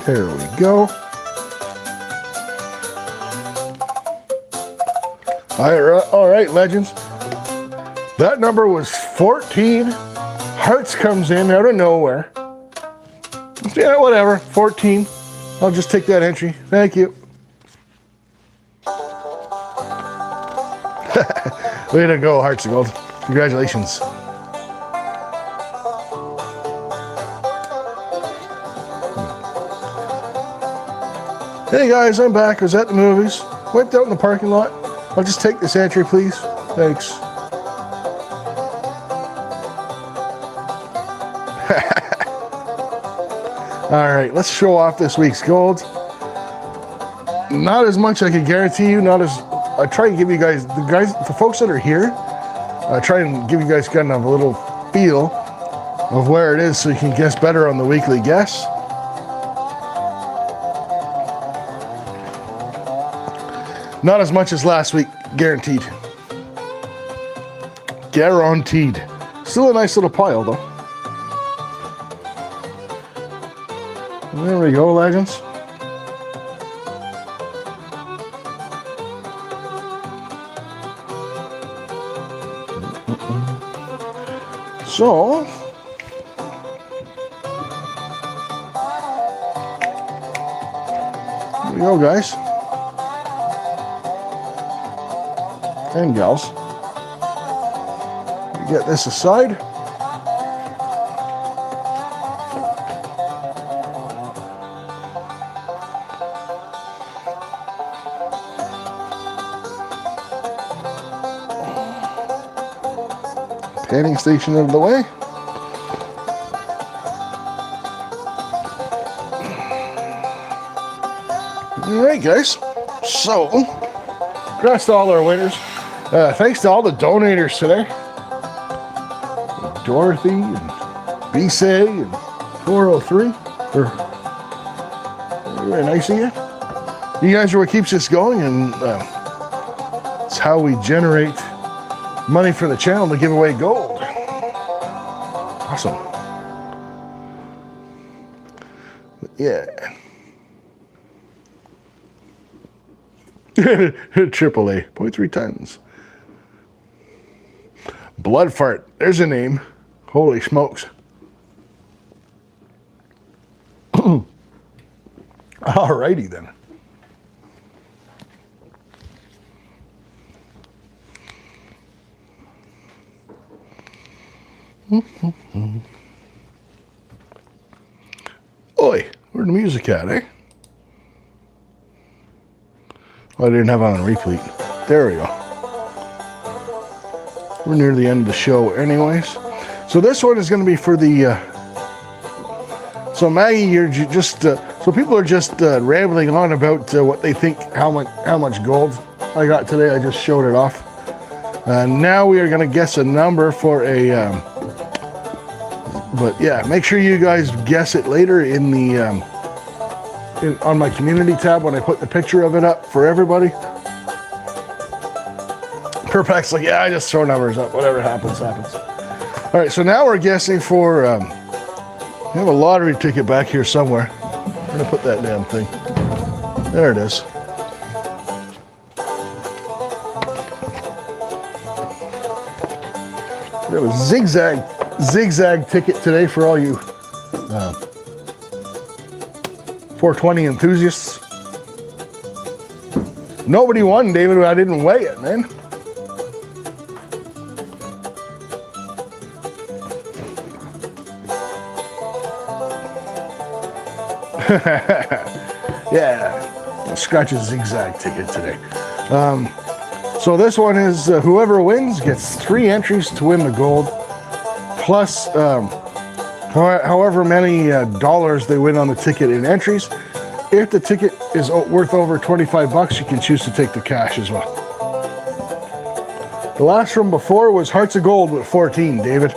There we go. All right, legends. That number was 14. Hearts comes in out of nowhere. Yeah, whatever, 14. I'll just take that entry. Thank you. Way to go, Hearts of Gold. Congratulations. Hey guys, I'm back. I was at the movies. Went out in the parking lot. I'll just take this entry, please. Thanks. All right, let's show off this week's gold. not as much I can guarantee you. Not as I try and give you guys the folks that are here. I try and give you guys kind of a little feel of where it is so you can guess better on the weekly guess. Not as much as last week, guaranteed. Guaranteed. Still a nice little pile though. There we go, legends. So, here we go, guys and gals. We get this aside. Panning station out of the way. All right, guys. So, congrats to all our winners. Thanks to all the donators today. Dorothy and BC and 403. Very nice of you. You guys are what keeps us going, and it's how we generate money for the channel to give away gold. Awesome. Yeah. Triple A, 0.3 tons. Blood fart. There's a name. Holy smokes. Alrighty then. Oi, where'd the music at, eh? Well, I didn't have it on repeat. There we go. We're near the end of the show anyways. So this one is going to be for the... so Maggie, you're just... so people are just rambling on about what they think, how much gold I got today. I just showed it off. Now we are going to guess a number for a... but yeah, make sure you guys guess it later in the on my community tab when I put the picture of it up for everybody. Perplex, like, yeah, I just throw numbers up. Whatever happens, happens. All right, so now we're guessing for. We have a lottery ticket back here somewhere. I'm gonna put that damn thing. There it is. We have a zigzag ticket today for all you 420 enthusiasts. Nobody won, David. I didn't weigh it, man. Yeah, I'll scratch a zigzag ticket today. So this one is whoever wins gets 3 entries to win the gold, plus however many dollars they win on the ticket in entries. If the ticket is worth over 25 bucks, you can choose to take the cash as well. The last from before was Hearts of Gold with 14, David.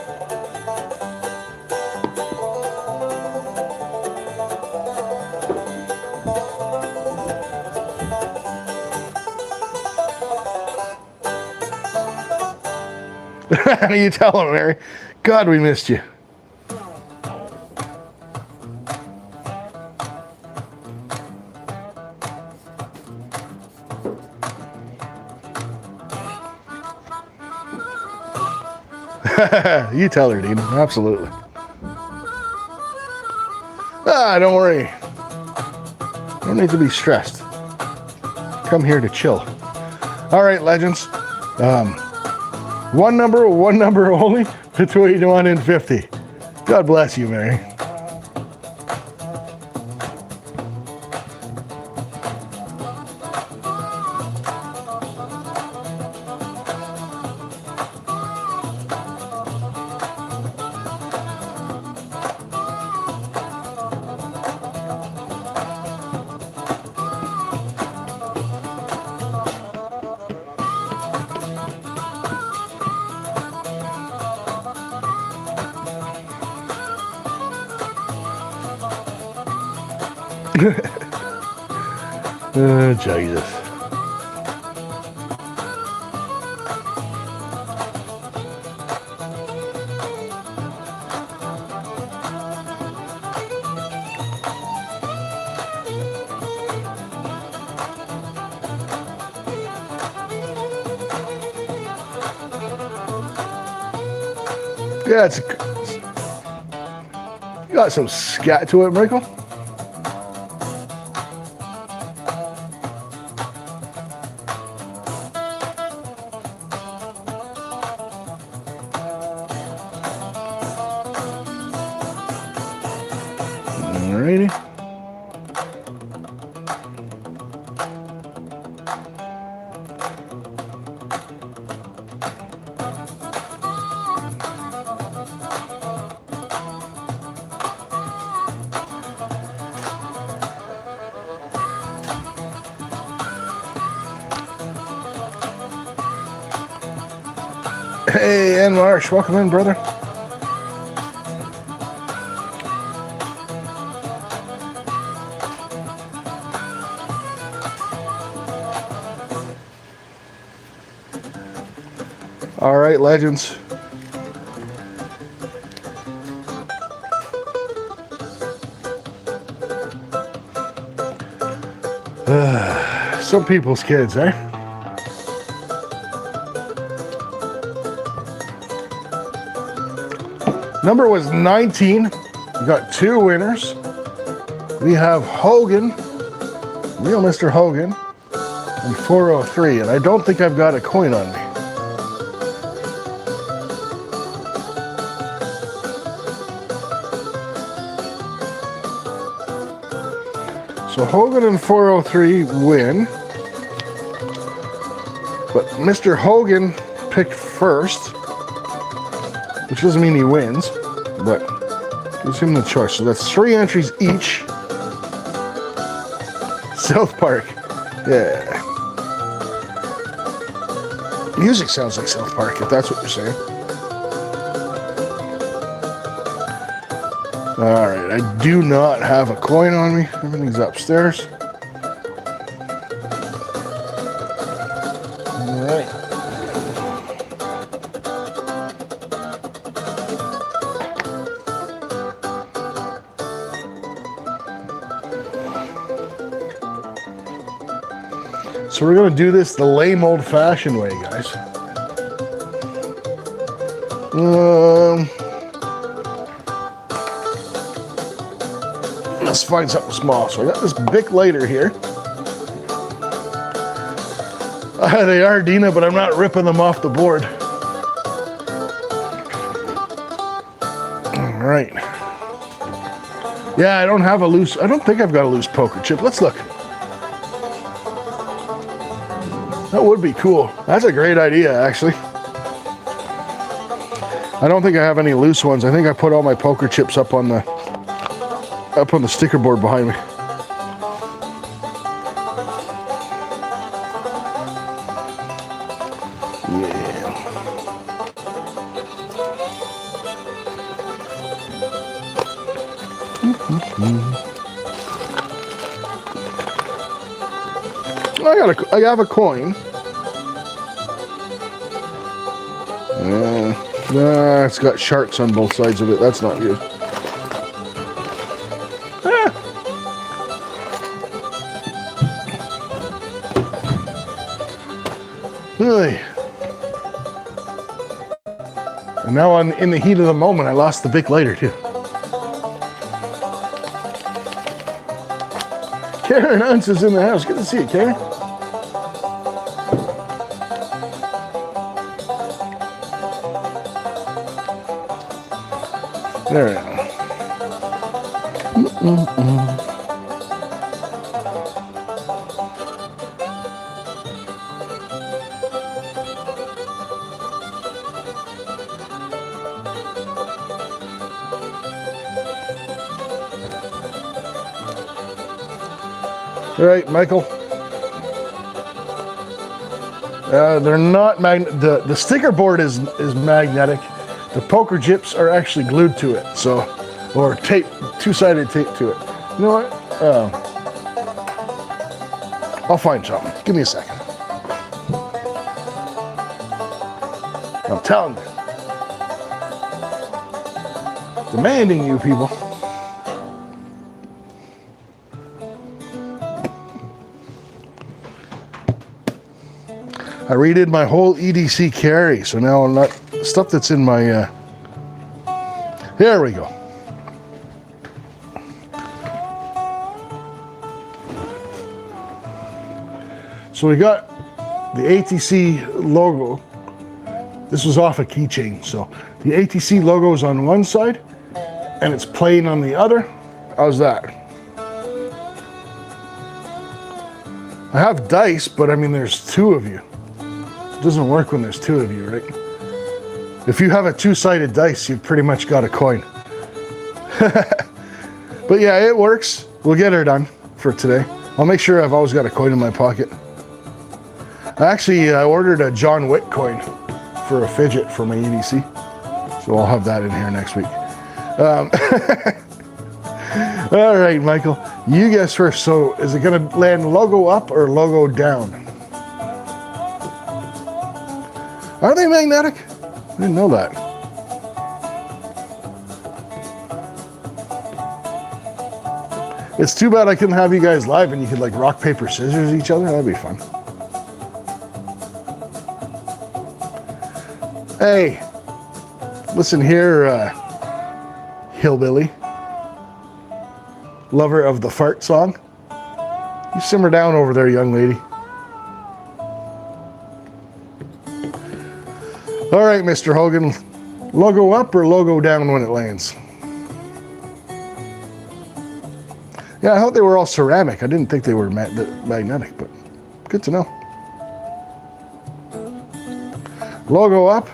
You tell him, Mary. God, we missed you. You tell her, Dean. Absolutely. Don't worry. Don't need to be stressed. Come here to chill. All right, legends. One number only, between 1 and 50. God bless you, Mary. Oh, Jesus. Yeah, it's got some scat to it, Michael. Alrighty. Hey, Ann Marsh, welcome in, brother. All right, legends. Some people's kids, eh? Number was 19. We got 2 winners. We have Hogan, real Mr. Hogan, and 403. And I don't think I've got a coin on me. So Hogan and 403 win. But Mr. Hogan picked first, which doesn't mean he wins, but gives him the choice. So that's 3 entries each. South Park. Yeah. Music sounds like South Park, if that's what you're saying. Alright, I do not have a coin on me. Everything's upstairs. Alright. So we're going to do this the lame old-fashioned way, guys. Let's find something small. So I got this Bic lighter here. They are Dina, but I'm not ripping them off the board. All right. Yeah, I don't have a loose. I don't think I've got a loose poker chip. Let's look. That would be cool. That's a great idea, actually. I don't think I have any loose ones. I think I put all my poker chips up on the sticker board behind me. Yeah. I have a coin. It's got sharks on both sides of it. That's not good. Really? And now in the heat of the moment, I lost the Bic lighter too. Karen Unce is in the house. Good to see you, Karen. There we go. All right, Michael. They're not the sticker board is magnetic. The poker chips are actually glued to it, so, or tape, 2-sided tape to it. You know what? I'll find something. Give me a second. I'm telling you. Demanding you people. I redid my whole EDC carry, so now I'm not stuff that's in my there we go. So we got the ATC logo. This was off a keychain, so the ATC logo is on one side and it's plain on the other. How's that? I have dice, but I mean there's two of you. It doesn't work when there's two of you, right? If you have a two-sided dice, you've pretty much got a coin. But yeah, it works. We'll get her done for today. I'll make sure I've always got a coin in my pocket. I ordered a John Wick coin for a fidget for my EDC. So I'll have that in here next week. All right, Michael, you guess first. So is it gonna land logo up or logo down? Are they magnetic? I didn't know that. It's too bad I couldn't have you guys live and you could like rock, paper, scissors each other. That'd be fun. Hey, listen here, hillbilly. Lover of the fart song. You simmer down over there, young lady. All right, Mr. Hogan, logo up or logo down when it lands? Yeah, I thought they were all ceramic. I didn't think they were magnetic, but good to know. Logo up.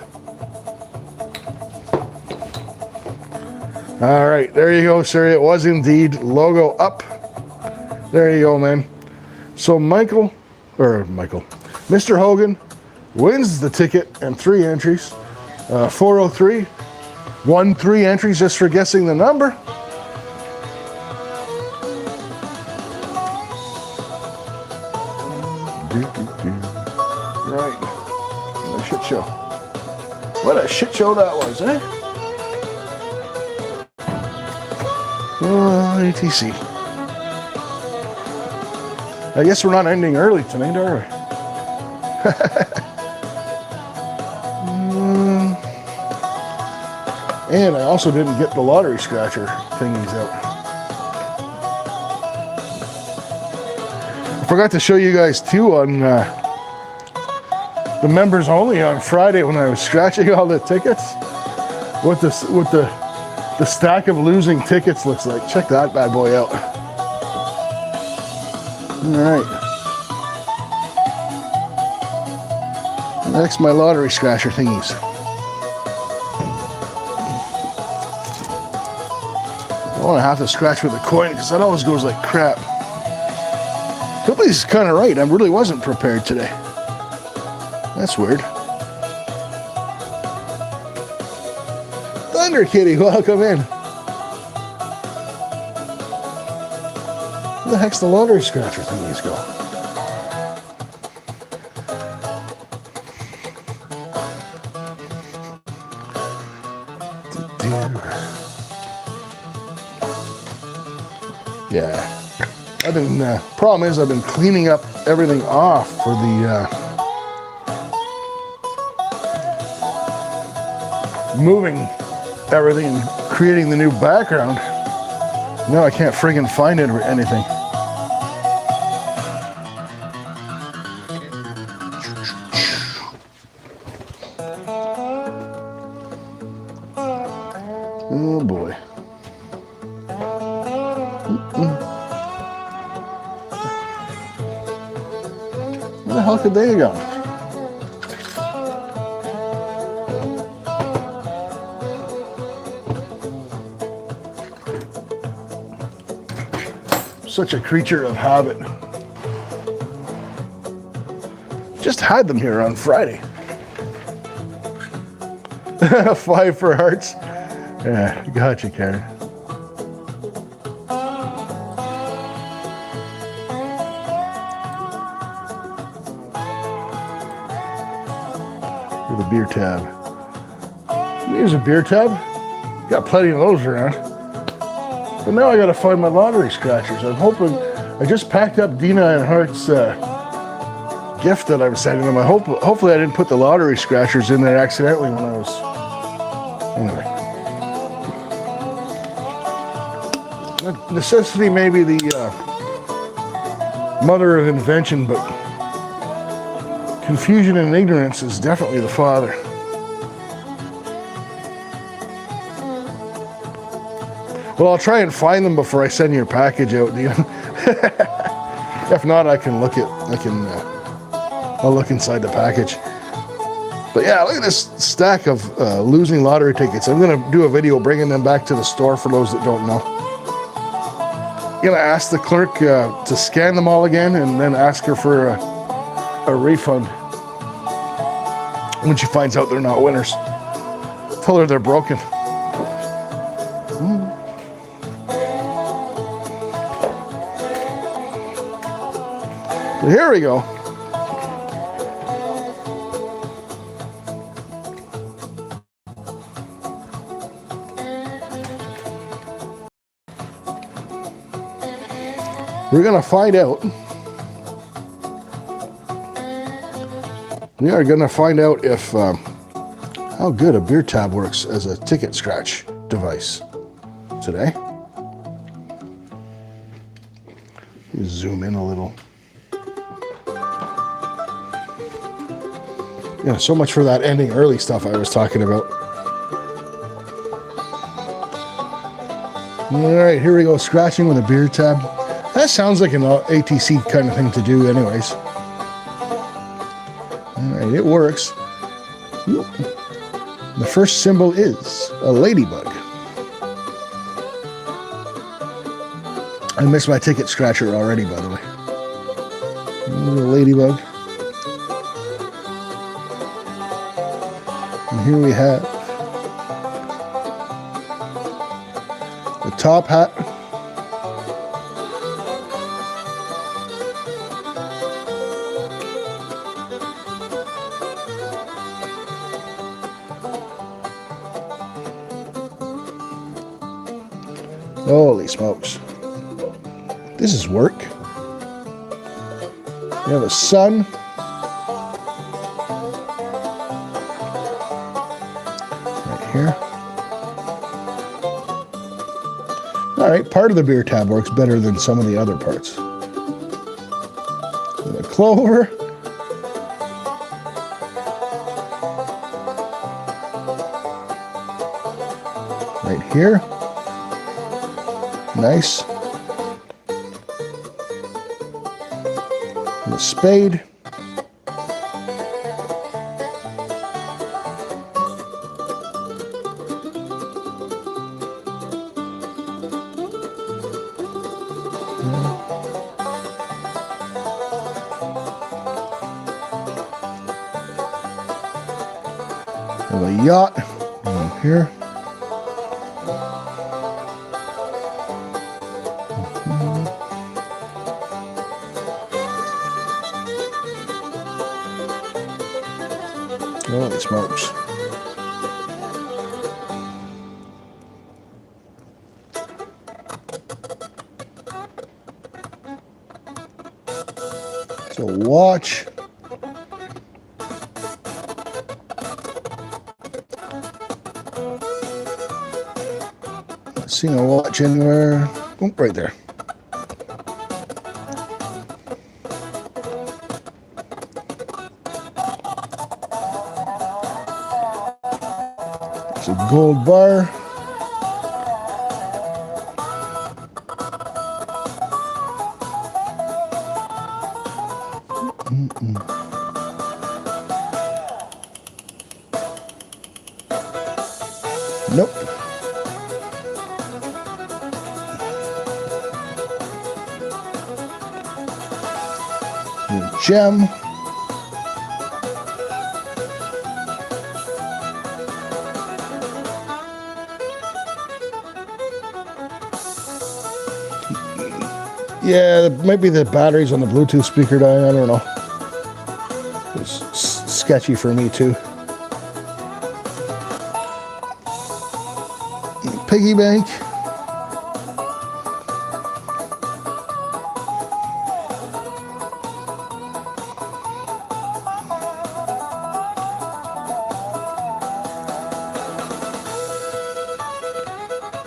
All right, there you go, sir. It was indeed logo up. There you go, man. So Mr. Hogan wins the ticket and 3 entries. 403 won 3 entries just for guessing the number. Right. What a shit show. What a shit show that was, eh? ATC. I guess we're not ending early tonight, are we? And I also didn't get the lottery scratcher thingies out. I forgot to show you guys too on the members only on Friday when I was scratching all the tickets. What the stack of losing tickets looks like. Check that bad boy out. All right. Next, my lottery scratcher thingies. I want to have to scratch with a coin because that always goes like crap. Somebody's kind of right. I really wasn't prepared today. That's weird. Thunder Kitty, welcome in. Where the heck's the lottery scratcher thingies go? Yeah, problem is I've been cleaning up everything off for the moving everything and creating the new background. Now I can't friggin' find it or anything. Oh boy. Where the hell could they have gone? Such a creature of habit. Just had them here on Friday. 5 for hearts. Yeah, gotcha, Karen. for the beer tab. Here's a beer tab. Got plenty of those around. But now I gotta find my lottery scratchers. I'm hoping, I just packed up Dina and Hart's gift that I was sending them. Hopefully I didn't put the lottery scratchers in there accidentally when I was, anyway. Necessity may be the mother of invention, but confusion and ignorance is definitely the father. Well, I'll try and find them before I send your package out, Dina. If not, I can look at, I'll look inside the package. But yeah, look at this stack of losing lottery tickets. I'm gonna do a video bringing them back to the store for those that don't know. I'm gonna ask the clerk to scan them all again and then ask her for a refund when she finds out they're not winners. Tell her they're broken. So here we go. We're gonna find out. We are gonna find out if how good a beer tab works as a ticket scratch device today. Zoom in a little. Yeah, so much for that ending early stuff I was talking about. All right, here we go, scratching with a beer tab. That sounds like an ATC kind of thing to do anyways. All right, it works. The first symbol is a ladybug. I missed my ticket scratcher already, by the way. A ladybug. And here we have the top hat. Holy smokes. This is work. We have a sun. Right here. All right, part of the beer tab works better than some of the other parts. And a clover. Right here. Nice. And a spade. And a yacht. And here. Holy smokes. So watch. Not seeing a watch anywhere. Oh, right there. It's a gold bar. Nope. A gem. Yeah, it might be the batteries on the Bluetooth speaker dying. I don't know. It's sketchy for me too. piggy bank.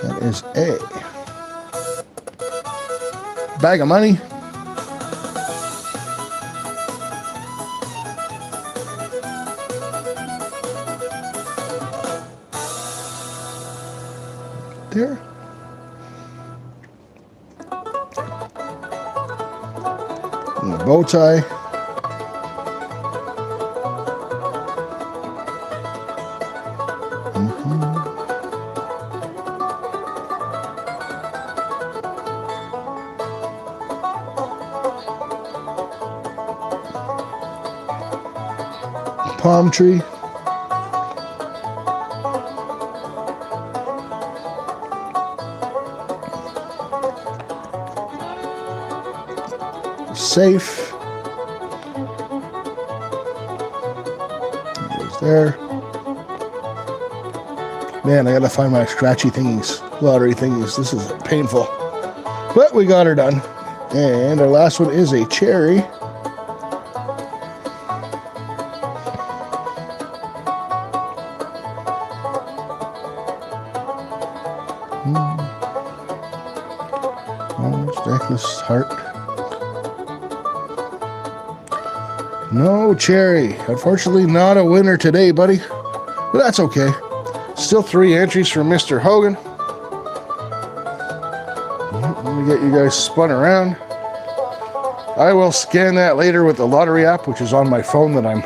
That is a bag of money. There. And the bow tie. Palm tree. Safe. There's there. Man, I gotta find my scratchy thingies, lottery thingies. This is painful. But we got her done. And our last one is a cherry. Necklace, heart. No cherry. Unfortunately, not a winner today, buddy. But that's okay. Still 3 entries from Mr. Hogan. Let me get you guys spun around. I will scan that later with the lottery app, which is on my phone that I'm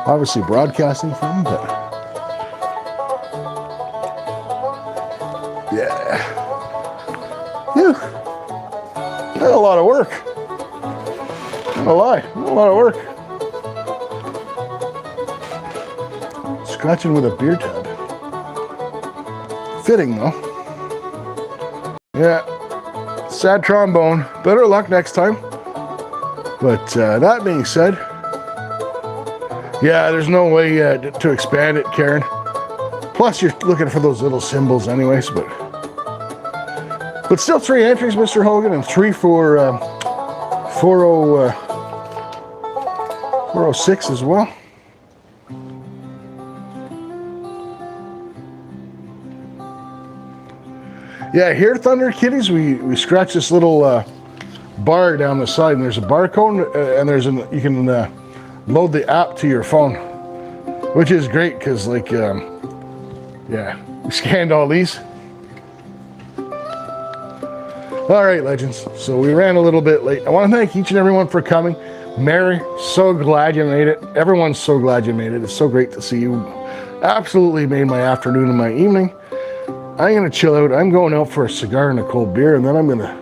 obviously broadcasting from, but yeah. Whew. That's a lot of work. Not a lie, a lot of work. Scratching with a beer tab. Fitting though. Yeah. Sad trombone. Better luck next time. But that being said, yeah, there's no way to expand it, Karen. Plus, you're looking for those little symbols anyways, but still 3 entries, Mr. Hogan, and 3 for 406 as well. Yeah, here, Thunder Kitties, we scratch this little bar down the side, and there's a barcode, and you can load the app to your phone, which is great because, like, yeah, we scanned all these. All right, legends. So we ran a little bit late. I want to thank each and everyone for coming. Mary, so glad you made it. Everyone's so glad you made it. It's so great to see you. Absolutely made my afternoon and my evening. I'm going to chill out. I'm going out for a cigar and a cold beer, and then I'm going to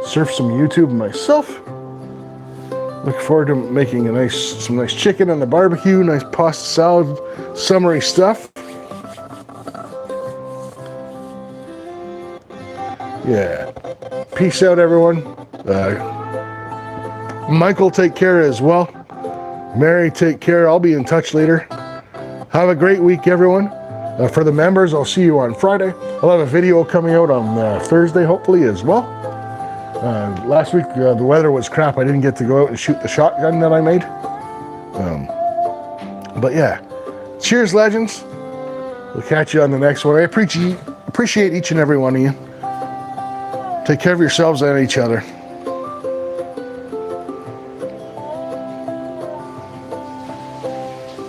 surf some YouTube myself. Look forward to making some nice chicken on the barbecue, nice pasta salad, summery stuff. Yeah. Peace out, everyone. Michael, take care as well. Mary, take care. I'll be in touch later. Have a great week, everyone. For the members, I'll see you on Friday. I'll have a video coming out on Thursday, hopefully, as well. Last week, the weather was crap. I didn't get to go out and shoot the shotgun that I made. But yeah, cheers, legends. We'll catch you on the next one. I appreciate each and every one of you. Take care of yourselves and each other.